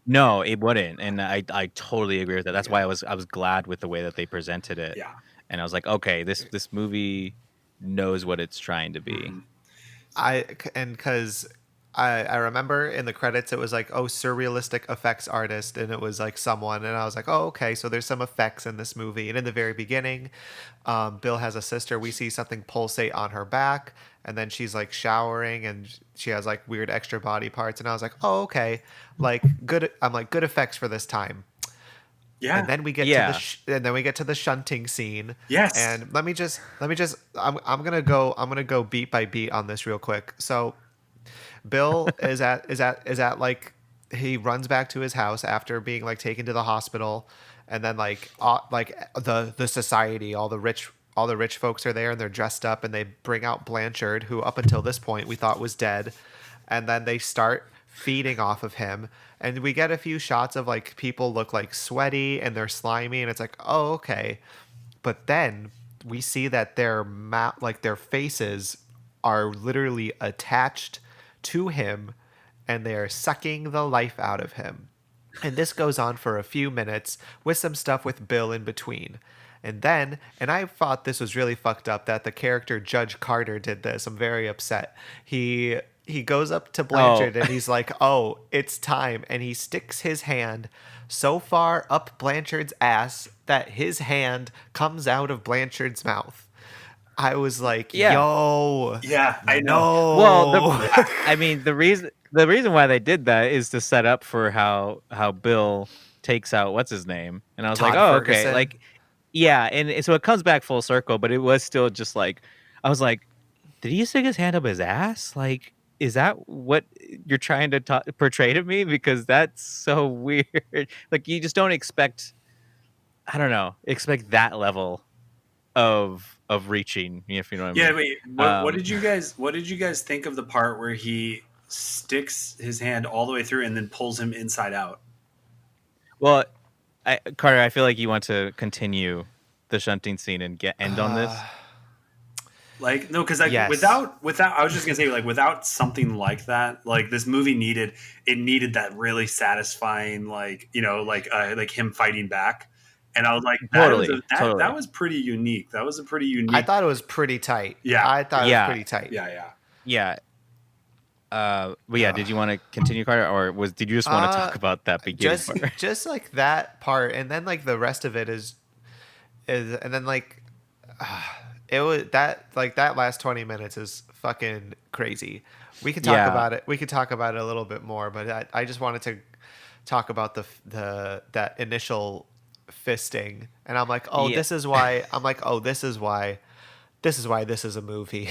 No, it wouldn't, and I totally agree with that. That's why I was glad with the way that they presented it. Yeah. And I was like, okay, this movie knows what it's trying to be. Because I remember in the credits it was like, oh, surrealistic effects artist, and it was like someone, and I was like, oh, okay, so there's some effects in this movie. And in the very beginning, Bill has a sister. We see something pulsate on her back, and then she's like showering, and she has like weird extra body parts. And I was like, oh, okay, like good. I'm like, good effects for this time. Yeah. And then we get to the shunting scene. Yes. And let me just I'm gonna go beat by beat on this real quick. So Bill is at like, he runs back to his house after being like taken to the hospital, and then like the society, all the rich folks are there, and they're dressed up, and they bring out Blanchard, who up until this point we thought was dead, and then they start feeding off of him, and we get a few shots of like people look like sweaty and they're slimy, and it's like, oh, okay. But then we see that their their faces are literally attached to him, and they are sucking the life out of him. And this goes on for a few minutes with some stuff with Bill in between. And I thought this was really fucked up that the character Judge Carter did this. I'm very upset. He goes up to Blanchard and he's like, oh, it's time. And he sticks his hand so far up Blanchard's ass that his hand comes out of Blanchard's mouth. I was like, yo. Yeah, I know. Well, I mean, the reason why they did that is to set up for how Bill takes out what's his name, and I was like, Todd oh, okay, Ferguson. like, yeah, and so it comes back full circle, but it was still just like, I was like, did he stick his hand up his ass? Like, is that what you're trying to portray to me? Because that's so weird. Like, you just don't expect, I don't know, expect that level of reaching, if you know what I Yeah, mean. wait. What did you guys think of the part where he sticks his hand all the way through and then pulls him inside out? Well, Carter, I feel like you want to continue the shunting scene and end on this. Like, no, because like Yes. without I was just gonna say, like, without something like that, like this movie needed that really satisfying, like, like him fighting back. And I was like, Totally, that totally. was pretty unique. That was a pretty I unique. thought it was pretty tight. Yeah, I thought it was Yeah, pretty tight. yeah. yeah. But yeah, did you want to continue, Carter, or did you just want to talk about that beginning just part? just like that part, and then like the rest of it is and then like it was that, like, that last 20 minutes is fucking crazy. We could talk Yeah, about it. We could talk about it a little bit more, but I just wanted to talk about that initial fisting, and I'm like, oh, yeah, this is why. I'm like, oh, this is why. This is why this is a movie.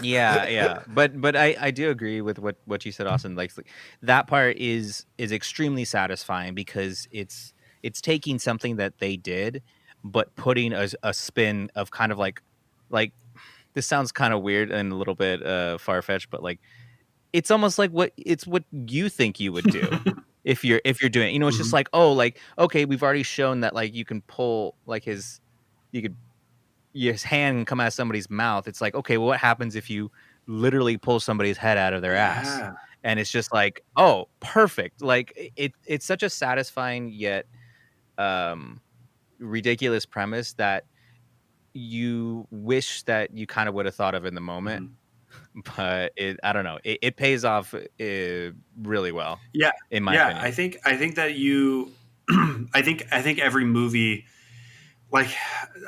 yeah. But I do agree with what you said, Austin. Like that part is extremely satisfying because it's taking something that they did, but putting a spin of kind of like this sounds kind of weird and a little bit far fetched, but like it's almost like what you think you would do if you're doing it. You know, it's just Mhm. like, oh, like, okay, we've already shown that like you can pull like you could his hand come out of somebody's mouth. It's like, okay, well, what happens if you literally pull somebody's head out of their ass? Yeah. And it's just like, oh, perfect. Like it's such a satisfying yet um ridiculous premise that you wish that you kind of would have thought of in the moment, Mhm. but I don't know, it pays off really well, Yeah, in my yeah. opinion. I think that you, I think every movie, like,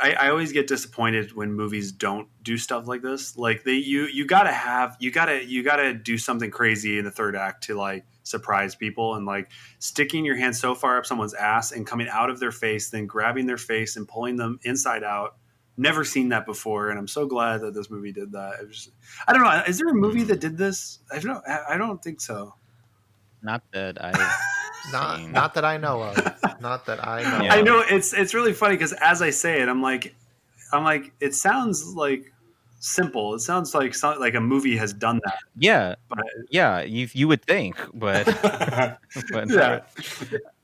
I always get disappointed when movies don't do stuff like this. Like you gotta do something crazy in the third act to like surprise people, and like sticking your hand so far up someone's ass and coming out of their face, then grabbing their face and pulling them inside out. Never seen that before, and I'm so glad that this movie did that. I don't know. Is there a movie Mm. that did this? I don't think so. Not that I've Not seen. that I know of. Not that I know I Yeah, of. know it's really funny because as I say it, I'm like it sounds like simple. It sounds like like a movie has done yeah, that, yeah, you would think, but but but not.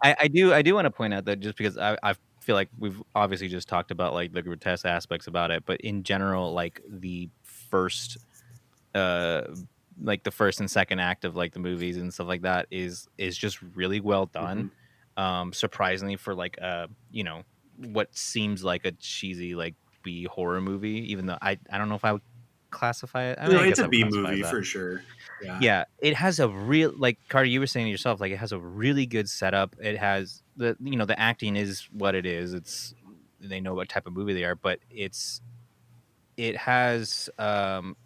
yeah. I do want to point out that just because I feel like we've obviously just talked about like the grotesque aspects about it, but in general, uh like the first and second act of like the movies and stuff like that is just really well done. Mhm. Surprisingly for like what seems like a cheesy like B horror movie, even though I don't know if I would classify it. I mean, No, I it's guess a I would B classify it as movie that. for sure. Yeah. Yeah, it has a real, like Carter, you were saying yourself, like it has a really good setup. It has the acting is what it is. They know what type of movie they are, but it has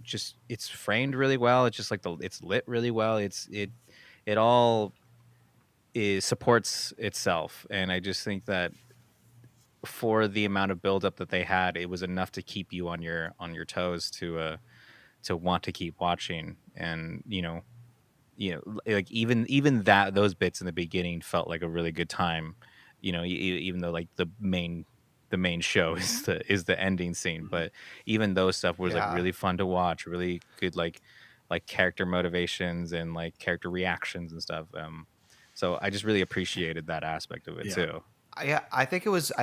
just it's framed really well. It's just like it's lit really well. It all is supports itself, and I just think that for the amount of buildup that they had, it was enough to keep you on your toes to want to keep watching. And like even that those bits in the beginning felt like a really good time, even though like the main show is the ending scene, Mhm. but even those stuff was like Yeah. really fun to watch, really good, like character motivations and like character reactions and stuff. So I just really appreciated that aspect of it Yeah. too. Yeah, I think it was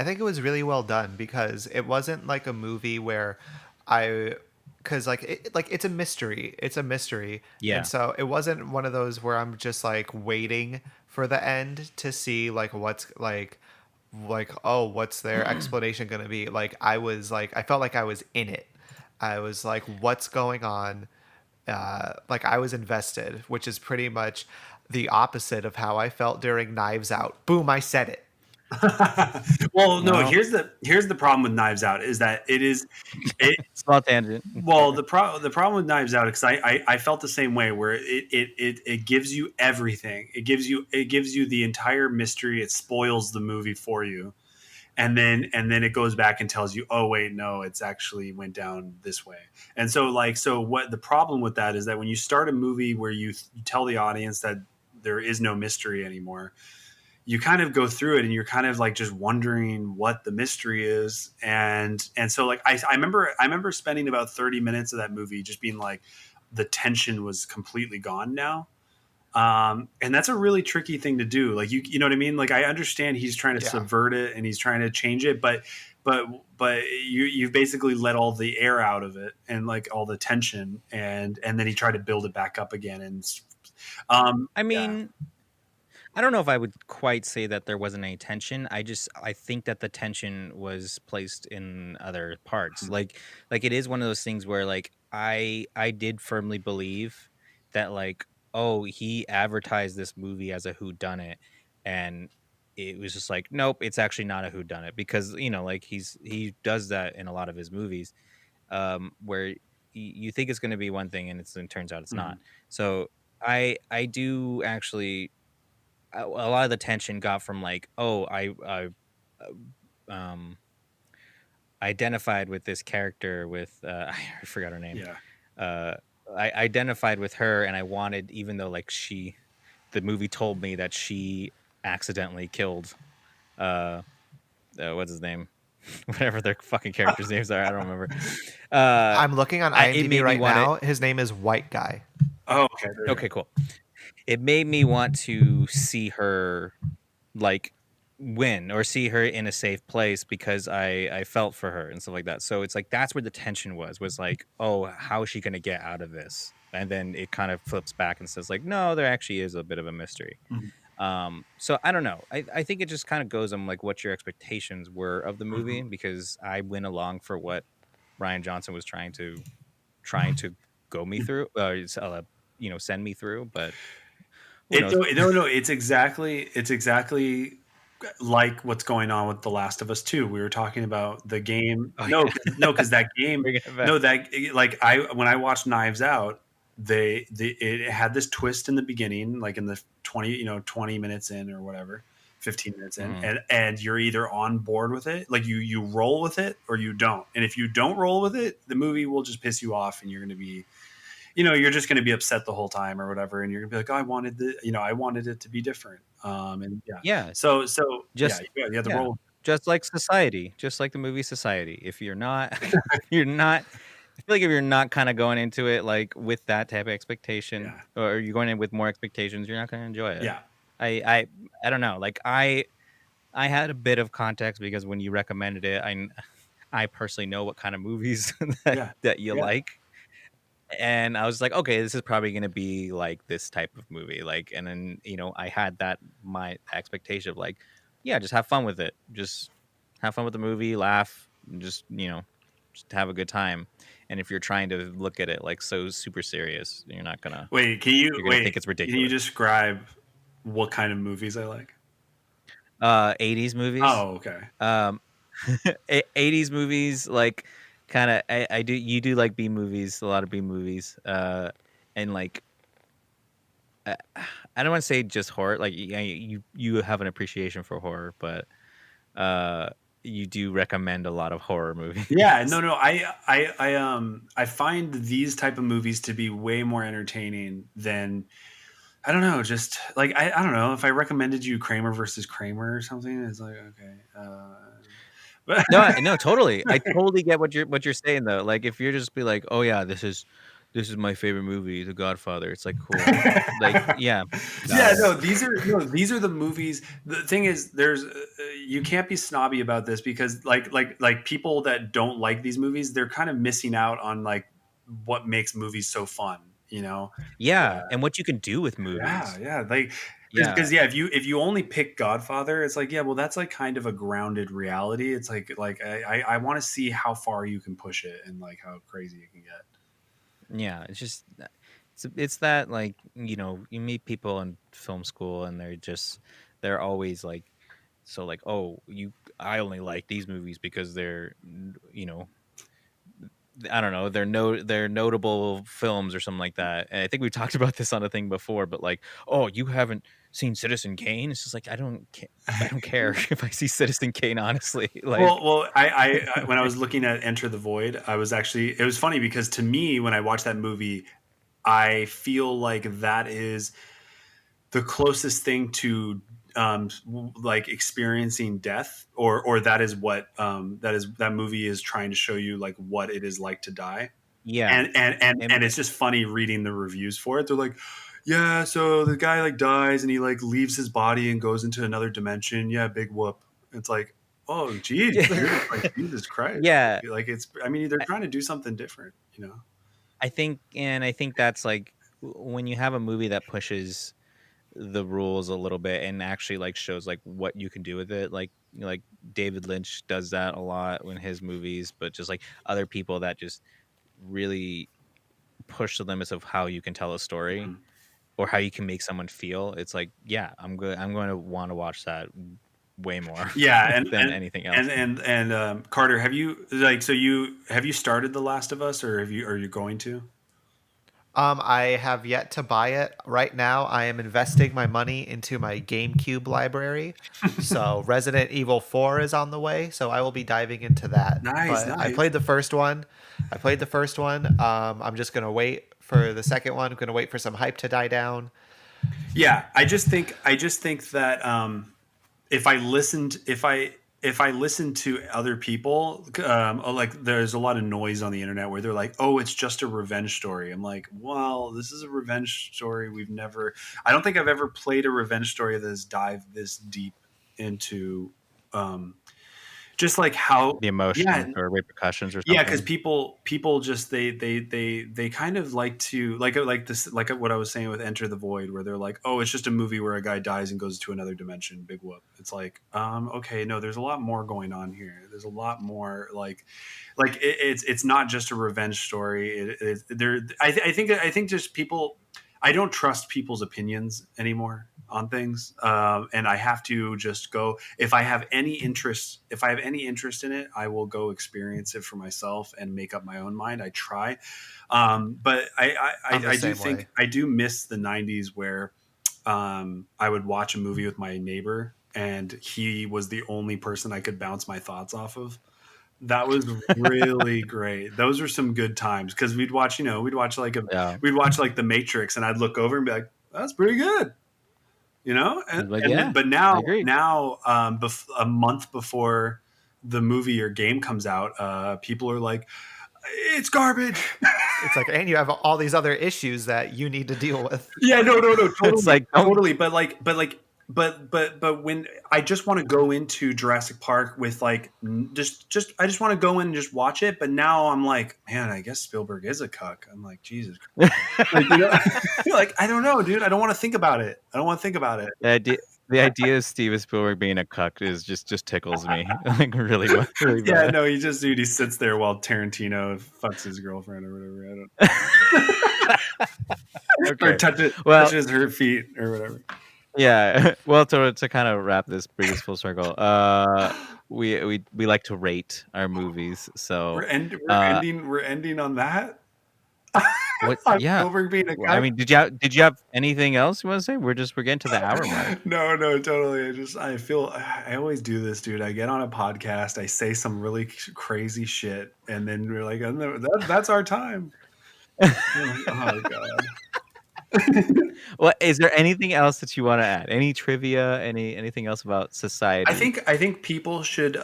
really well done because it wasn't like a movie where I because like it's a mystery. It's a mystery. And Yeah. so it wasn't one of those where I'm just like waiting for the end to see like what's like, oh, what's their explanation going to be? Like I felt like I was in it. I was like, what's going on? Like I was invested, which is pretty much the opposite of how I felt during Knives Out. Boom, I said it. Well, no. Well, Here's the problem with Knives Out is that it. small tangent. Well, the problem with Knives Out, because I felt the same way, where it gives you everything. It gives you the entire mystery. It spoils the movie for you, and then it goes back and tells you, oh wait, no, it's actually went down this way. And so what the problem with that is that when you start a movie where you tell the audience that there is no mystery anymore, you kind of go through it and you're kind of like just wondering what the mystery is. And so like I remember spending about 30 minutes of that movie just being like, the tension was completely gone now. And that's a really tricky thing to do. Like you know what I mean? Like I understand he's trying to Yeah. subvert it and he's trying to change it, but you've basically let all the air out of it and like all the tension, and then he tried to build it back up again. And I yeah. mean, I don't know if I would quite say that there wasn't any tension. I think that the tension was placed in other parts. Like it is one of those things where like I did firmly believe that like, oh, he advertised this movie as a whodunit, and it was just like, nope, it's actually not a whodunit, because like he does that in a lot of his movies, where you think it's going to be one thing and it turns out it's not. Mhm. So I do actually, a lot of the tension got from like, oh, uh, um identified with this character with I forgot her name. Yeah. uh I identified with her, and I wanted, even though like the movie told me that she accidentally killed uh, what's his name, whatever their fucking characters names are, I don't remember. I'm looking on It IMDb made me right want it. now. His name is White Guy. Oh, okay. There you Okay, cool. It made me want to see her like win, or see her in a safe place, because I felt for her and stuff like that. So it's like that's where the tension was like, oh, how is she going to get out of this? And then it kind of flips back and says like, no, there actually is a bit of a mystery. go. Mhm. So I don't know. I think it just kind of goes on like what your expectations were of the movie, Mhm. because I went along for what Ryan Johnson was trying to go me through, send me through, but who knows? No, it's exactly like what's going on with The Last of Us 2. We were talking about the game. Oh No, yeah. no, because that game, Bring it back. no, that like when I watched Knives Out, it had this twist in the beginning, like in the 20 minutes in or whatever, 15 minutes in, Mhm. and you're either on board with it, like you roll with it, or you don't. And if you don't roll with it, the movie will just piss you off, and you're going to be, you're just going to be upset the whole time or whatever, and you're going to be like, oh, I wanted it to be different. And yeah, Yeah, so yeah, just you have to yeah, roll. just like Society, just like the movie Society. If you're not, you're not. I feel like if you're not kind of going into it like with that type of expectation, Yeah, or you're going in with more expectations, you're not going to enjoy it. yeah, I, I, I don't know. Like I had a bit of context, because when you recommended it, I personally know what kind of movies yeah, that you yeah, like. And I was like, okay, this is probably going to be like this type of movie. Like, and then, I had my expectation of like, yeah, just have fun with it. Just have fun with the movie, laugh, and just have a good time. And if you're trying to look at it like so super serious, wait, you're gonna think it's can you ridiculous. describe what kind of movies I like? 80s movies. Oh, okay. Um, 80s movies, like kind of, you do like B movies, a lot of B movies. And like, I I don't want to say just horror. Like you have an appreciation for horror, but uh, you do recommend a lot of horror Yeah, no, movies. no, I find these type of movies to be way more entertaining than, I don't know, just like I don't know, if I recommended you Kramer versus Kramer or something, it's like, okay, but No, no, totally. I totally get what you're saying though. Like if you're just be like, oh yeah, this is my favorite movie, The Godfather. It's like cool. Like yeah, got yeah, it. no, these are the movies. The thing is, you can't be snobby about this, because like people that don't like these movies, they're kind of missing out on like what makes movies so fun, you know? Yeah, and what you can do with Yeah, movies. yeah, like Yeah, because yeah, if you only pick Godfather, it's like, yeah, well, that's like kind of a grounded reality. It's like I want to see how far you can push it and like how crazy it can get. yeah. It's just it's that like you meet people in film school, and they're always like so like, oh, I only like these movies because they're, you know, I don't know, they're notable films or something like that. And I think we talked about this on a thing before, but like, oh, you haven't seen Citizen Kane? It's just like I don't care if I see Citizen Kane, honestly. Like, Well, I when I was looking at Enter the Void, I was actually it was funny because to me when I watched that movie, I feel like that is the closest thing to like experiencing death, or that is what that movie is trying to show you, like what it is like to die. yeah, And and it's just funny reading the reviews for it. They're like, yeah, so the guy like dies and he like leaves his body and goes into another dimension. Yeah, big whoop. It's like, oh geez, yeah, dude. It's like Jesus Christ. yeah. Like it's I mean, they're trying to do something different, you know. I think that's like when you have a movie that pushes the rules a little bit and actually like shows like what you can do with it, like David Lynch does that a lot in his movies, but just like other people that just really push the limits of how you can tell a story Mhm. or how you can make someone feel. It's like, yeah, I'm going to want to watch that way more Yeah, than anything else. Carter, have you like so you have you started The Last of Us, or are you going to? I have yet to buy it. Right now, I am investing my money into my GameCube library. So Resident Evil 4 is on the way, so I will be diving into that. Nice, But I nice. played the first one. I'm just gonna wait for the second one. I'm gonna wait for some hype to die down. Yeah, I just think that if I listened if I listened to other people, like there's a lot of noise on the internet where they're like, "Oh, it's just a revenge story." I'm like, "Well, this is a revenge story. I don't think I've ever played a revenge story that has dived this deep into um, just like how, The yeah, emotions or repercussions or yeah, because something. people just they kind of like to like this, like what I was saying with Enter the Void, where they're like, oh, it's just a movie where a guy dies and goes to another dimension, big whoop. It's like, okay, no, there's a lot more going on here. There's a lot more it's not just a revenge story. There. I think just people. I don't trust people's opinions anymore on things, and I have to just go. If I have any interest in it, I will go experience it for myself and make up my own mind. I try, but I'm the I do same think way. I do miss the '90s where I would watch a movie with my neighbor, and he was the only person I could bounce my thoughts off of. That was really great. Those were some good times because Yeah. we'd watch like The Matrix, and I'd look over and be like, "That's pretty good," you know. Like, And then, yeah, but I agree. now, a month before the movie or game comes out, people are like, "It's garbage." It's like, and you have all these other issues that you need to deal with. Yeah, no, It's totally, like, don't totally. But when I just want to go into Jurassic Park with like I just want to go in and just watch it. But now I'm like, man, I guess Spielberg is a cuck. I'm like, Jesus, like like I don't know, dude. I don't want to think about it. I don't want to think about it. the idea the idea of Steven Spielberg being a cuck is just tickles me like really really Yeah, bad. no, he sits there while Tarantino fucks his girlfriend or whatever. I don't or Okay. Well, touches her feet or whatever. yeah. Well, to kind of bring this full circle. We like to rate our movies. So, uh, We're ending on that. what? On Yeah. Spielberg being a Well, I cuck. mean, did you have anything else you want to say? We're getting to the hour mark. No, no, totally. I feel I always do this, dude. I get on a podcast, I say some really crazy shit, and then we're like, that's our time. I'm like, oh god. Well, is there anything else that you want to add? Any trivia? Anything else about society? I think people should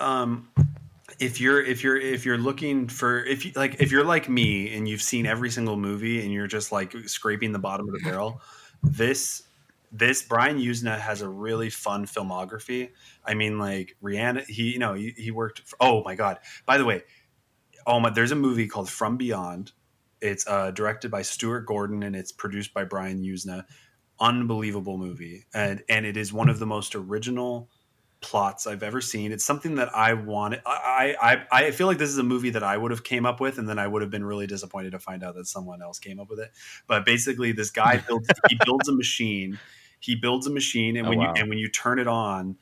if you're looking for if you're like me and you've seen every single movie and you're just like scraping the bottom of the barrel, this Brian Usna has a really fun filmography. I mean, like Rihanna, he worked for, oh my god. By the way, there's a movie called From Beyond. It's directed by Stuart Gordon and it's produced by Brian Usna. Unbelievable movie, and it is one of the most original plots I've ever seen. It's something that I wanted. I feel like this is a movie that I would have came up with, and then I would have been really disappointed to find out that someone else came up with it. But basically, this guy builds a machine. He builds a machine, and Oh wow. when you turn it on,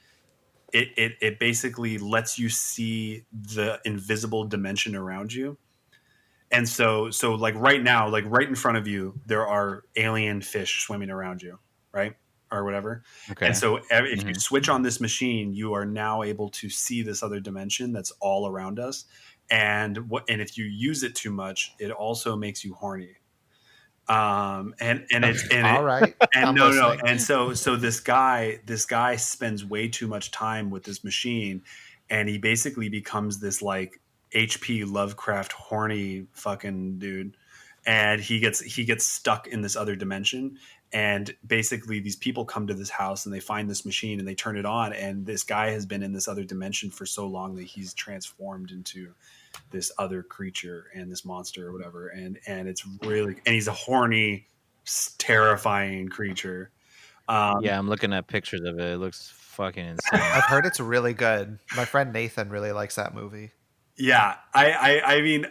it basically lets you see the invisible dimension around you. And so like right now, like right in front of you, there are alien fish swimming around you, right? Or whatever. And Okay. so if you Hmm. switch on this machine, you are now able to see this other dimension that's all around us. And if you use it too much, it also makes you horny. And it's and All it right, and I'm no, listening. and so this guy spends way too much time with this machine, and he basically becomes this like HP Lovecraft horny fucking dude, and he gets stuck in this other dimension. And basically these people come to this house and they find this machine and they turn it on, and this guy has been in this other dimension for so long that he's transformed into this other creature and this monster or whatever. And it's really, and he's a horny, terrifying creature. Yeah, I'm looking at pictures of it. It looks fucking insane. I've heard it's really good. My friend Nathan really likes that movie. Yeah, I mean,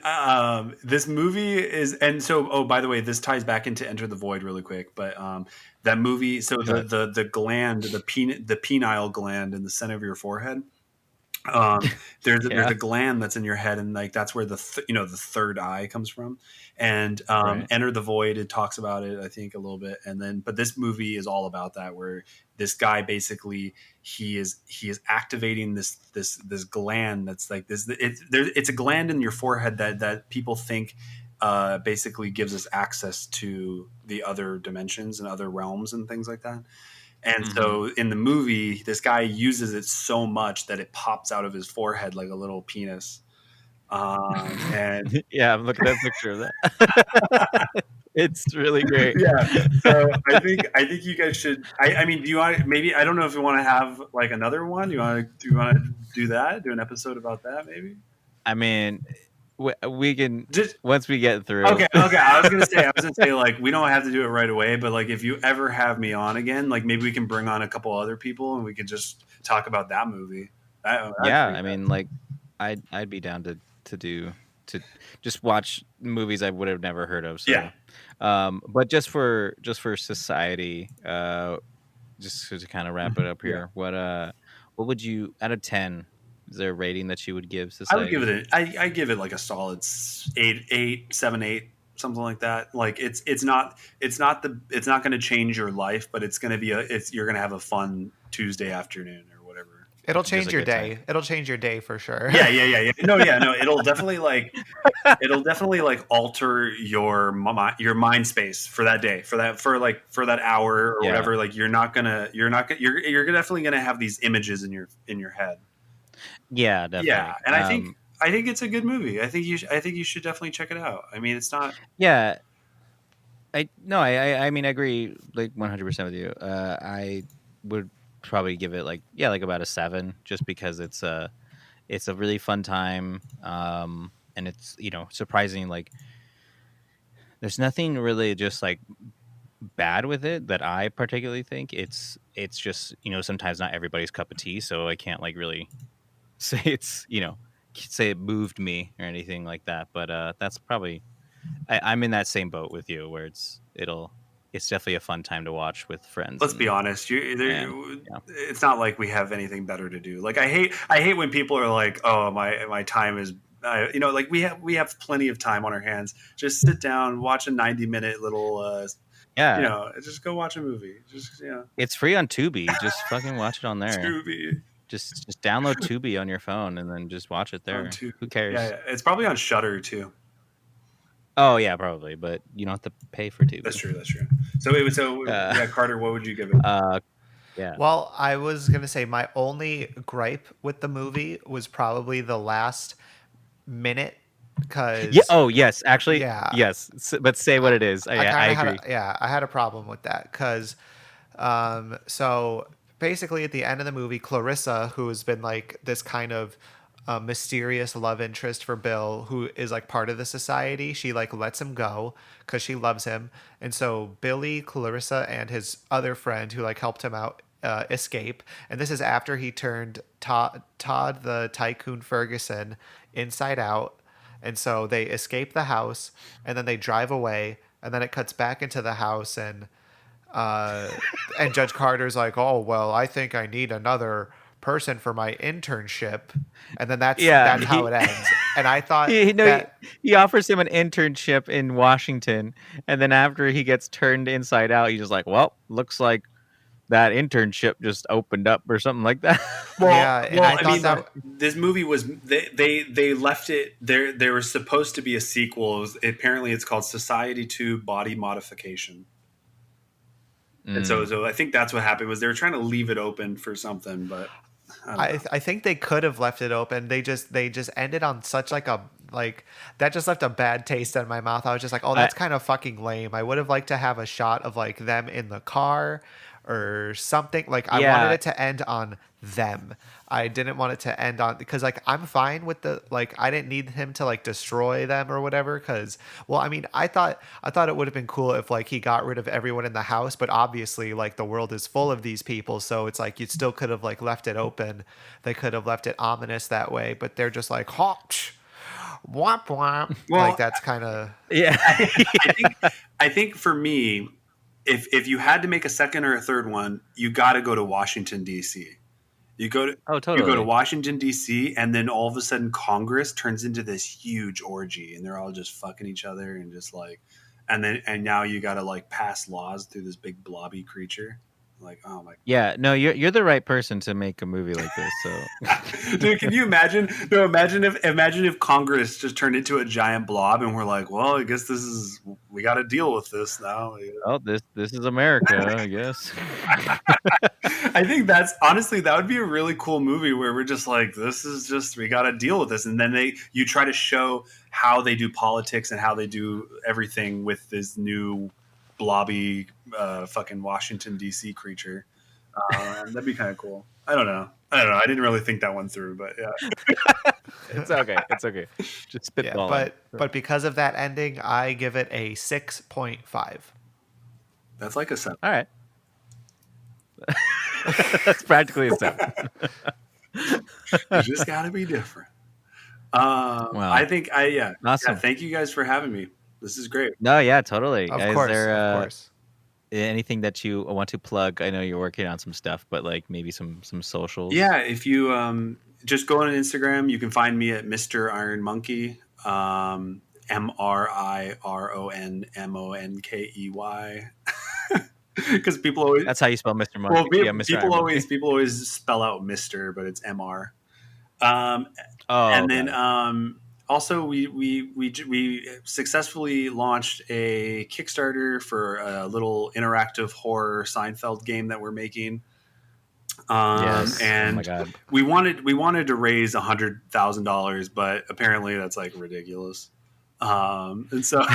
this movie is, and so, oh, by the way, this ties back into Enter the Void really quick, but that movie, so Go ahead. the gland, the penile gland in the center of your forehead, um, there's Yeah. a gland that's in your head, and like that's where the the third eye comes from. And Right. Enter the Void, it talks about it, I think, a little bit. And then but this movie is all about that, where this guy basically he is activating this gland that's like this. It's a gland in your forehead that people think basically gives us access to the other dimensions and other realms and things like that. And Hmm. so in the movie, this guy uses it so much that it pops out of his forehead like a little penis. And Yeah, I'm looking at a picture of that. It's really great. yeah, so I think you guys should. I mean, do you want maybe? I don't know if you want to have like another one. Do you want to do that? Do an episode about that maybe? I mean, we can Just once we get through. okay. I was gonna say like we don't have to do it right away, but like if you ever have me on again, like maybe we can bring on a couple other people and we could just talk about that movie. I'd Yeah, dig I that. mean, like, I'd be down to just watch movies I would have never heard of. Yeah. So, but just for society, just to kind of wrap it up Yeah. here, what would you out of 10? Is there a rating that you would give I would give society? it I give it like a solid 8, 7, 8, something like that. Like it's not going to change your life, but it's going to be you're going to have a fun Tuesday afternoon or whatever. It'll Just change a your good time. day. It'll change your day for sure. Yeah. No, yeah, no. It'll definitely alter your mind space for that day, for that hour or Yeah, whatever. Like you're definitely gonna have these images in your head. yeah, Yeah, definitely. and I think it's a good movie. I think you should definitely check it out. I mean, it's not. Yeah, I mean, I agree like 100% with you. I would probably give it like about a 7, just because it's a really fun time. And it's surprising, like there's nothing really just like bad with it that I particularly think. It's just sometimes not everybody's cup of tea, so I can't like really say say it moved me or anything like that. But that's probably I'm in that same boat with you, where it's definitely a fun time to watch with friends. Let's be and honest. and yeah, It's not like we have anything better to do. Like I hate when people are like, "Oh, my time is." Like we have plenty of time on our hands. Just sit down, watch a 90-minute little. yeah, Just go watch a movie. Just it's free on Tubi. Just fucking watch it on there. Tubi Just download Tubi on your phone and then just watch it on there. Tubi. Who Yeah, cares? yeah, it's probably on Shutter too. Oh yeah, probably, but you don't have to pay for That's Tubi. true. That's true. So Uh, yeah, Carter, what would you give it? uh, yeah. Well, I was gonna say my only gripe with the movie was probably the last minute, Yeah. because Oh yes, actually yeah, yes. But say what it is. I I kind of had agree. I had a problem with that because so basically at the end of the movie, Clarissa, who has been like this kind of mysterious love interest for Bill, who is like part of the society, she like lets him go because she loves him, and so Billy, Clarissa, and his other friend who like helped him out escape, and this is after he turned Todd the Tycoon Ferguson inside out, and so they escape the house, and then they drive away, and then it cuts back into the house, uh, and Judge Carter's like, "Oh well, I think I need another person for my internship, and then that's Yeah, how it ends. And I thought he offers him an internship in Washington, and then after he gets turned inside out, he's just like, well, looks like that internship just opened up or something like that. and I thought that this movie was they left it there. There was supposed to be a sequel. Apparently, it's called Society 2: Body Modification. And so I think that's what happened, was they were trying to leave it open for something, but I think they could have left it open. They just ended on such like that just left a bad taste in my mouth. I was just like, oh, that's kind of fucking lame. I would have liked to have a shot of like them in the car or something. Like I wanted it to end on them. I didn't want it to end on, because like I'm fine with the, like I didn't need him to like destroy them or whatever, because well, I mean, I thought it would have been cool if like he got rid of everyone in the house, but obviously like the world is full of these people, so it's like you still could have like left it open. They could have left it ominous that way, but they're just like hawk womp womp. Well, like that's kind of I think for me, if you had to make a second or a third one, you got to go to Washington D.C. You go to Washington D.C. and then all of a sudden Congress turns into this huge orgy and they're all just fucking each other and just like, and now you got to like pass laws through this big blobby creature. Like, oh my. Yeah, no, you're the right person to make a movie like this. So, dude, can you imagine? No, imagine if Congress just turned into a giant blob and we're like, well, I guess we got to deal with this now. Oh, this is America, I guess. I think that's honestly, that would be a really cool movie where we're just like, we got to deal with this, and then you try to show how they do politics and how they do everything with this new blobby fucking Washington D.C. creature. That'd be kind of cool. I don't know. I didn't really think that one through, but yeah. It's okay. Just spitball. Yeah, but because of that ending, I give it a 6.5. That's like a 7. All right. That's practically a 7. You just got to be different. Well, I think awesome. Yeah, thank you guys for having me. This is great. No, yeah, totally. Of course. Anything that you want to plug? I know you're working on some stuff, but like maybe some socials. Yeah, if you just go on Instagram, you can find me at Mr. Iron Monkey, MRIRONMONKEY. Because people always, that's how you spell Mr. Monkey. Well, people always spell out Mr., but it's MR. Also, we successfully launched a Kickstarter for a little interactive horror Seinfeld game that we're making. Yes. And oh my God. we wanted to raise $100,000, but apparently that's like ridiculous. And so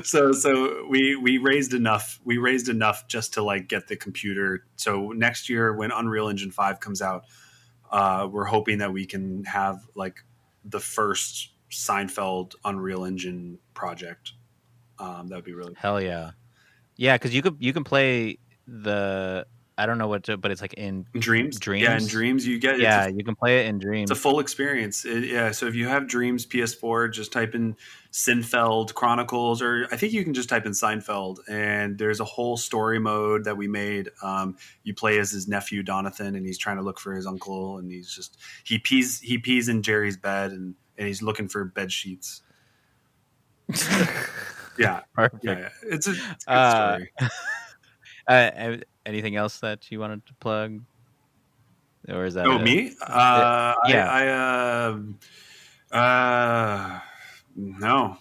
so we raised enough. We raised enough just to like get the computer. So next year when Unreal Engine 5 comes out, we're hoping that we can have like the first Seinfeld Unreal Engine project. That'd be really hell yeah, yeah. Because you can play the, I don't know but it's like in Dreams. Yeah, in Dreams you get. Yeah, you can play it in Dreams. It's a full experience. So if you have Dreams PS4, just type in Seinfeld Chronicles, or I think you can just type in Seinfeld, and there's a whole story mode that we made. You play as his nephew Donathan, and he's trying to look for his uncle, and he pees in Jerry's bed, and he's looking for bed sheets. Yeah, perfect. Yeah, it's a good story. Anything else that you wanted to plug, or is that? Me? No.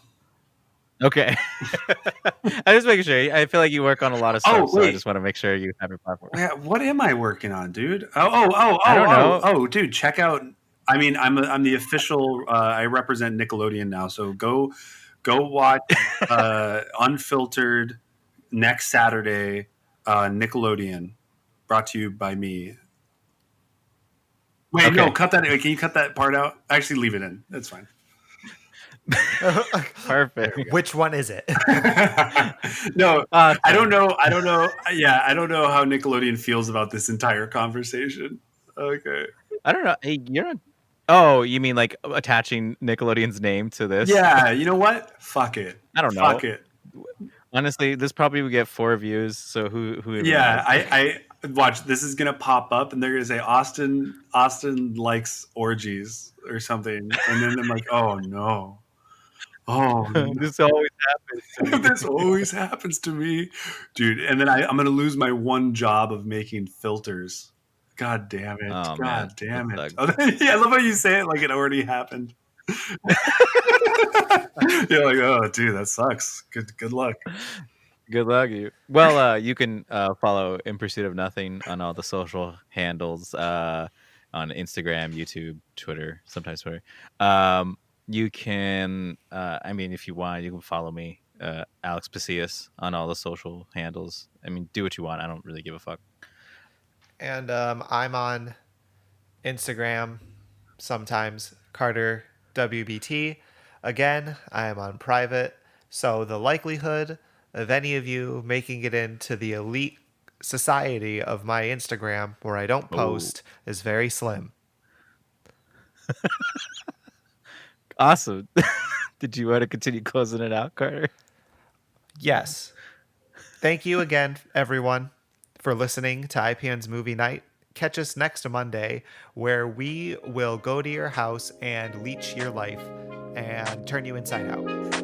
Okay. I just making sure. I feel like you work on a lot of stuff, so I just want to make sure you have your platform. Yeah, what am I working on, dude? I don't know. Oh, dude, check out. I mean, I'm the official. I represent Nickelodeon now, so go watch Unfiltered next Saturday. Nickelodeon, brought to you by me. Wait, okay. No, cut that. Can you cut that part out? Actually, leave it in. That's fine. Perfect. Which one is it? No, I don't know. Yeah, I don't know how Nickelodeon feels about this entire conversation. Okay. I don't know. Hey, you're not. Oh, you mean like attaching Nickelodeon's name to this? Yeah. You know what? Fuck it. I don't know. Fuck it. Honestly, this probably would get 4 views. So who? Yeah, Watch, this is gonna pop up, and they're gonna say Austin likes orgies or something, and then I'm like, oh no, oh no. This always happens to me. This always happens to me, dude. And then I'm gonna lose my one job of making filters. God damn it! Oh man, God damn that it! sucks. Oh, yeah, I love how you say it like it already happened. You're like, oh, dude, that sucks. Good luck. Good luck, you. Well, you can follow In Pursuit of Nothing on all the social handles on Instagram, YouTube, Twitter, sometimes Twitter. You can, I mean, if you want, you can follow me, Alex Pacillas, on all the social handles. I mean, do what you want. I don't really give a fuck. And I'm on Instagram, sometimes Carter WBT. Again, I am on private, so the likelihood of any of you making it into the elite society of my Instagram where I don't post is very slim. Awesome. Did you want to continue closing it out, Carter? Yes. Thank you again, everyone, for listening to IPN's Movie Night. Catch us next Monday, where we will go to your house and leech your life and turn you inside out.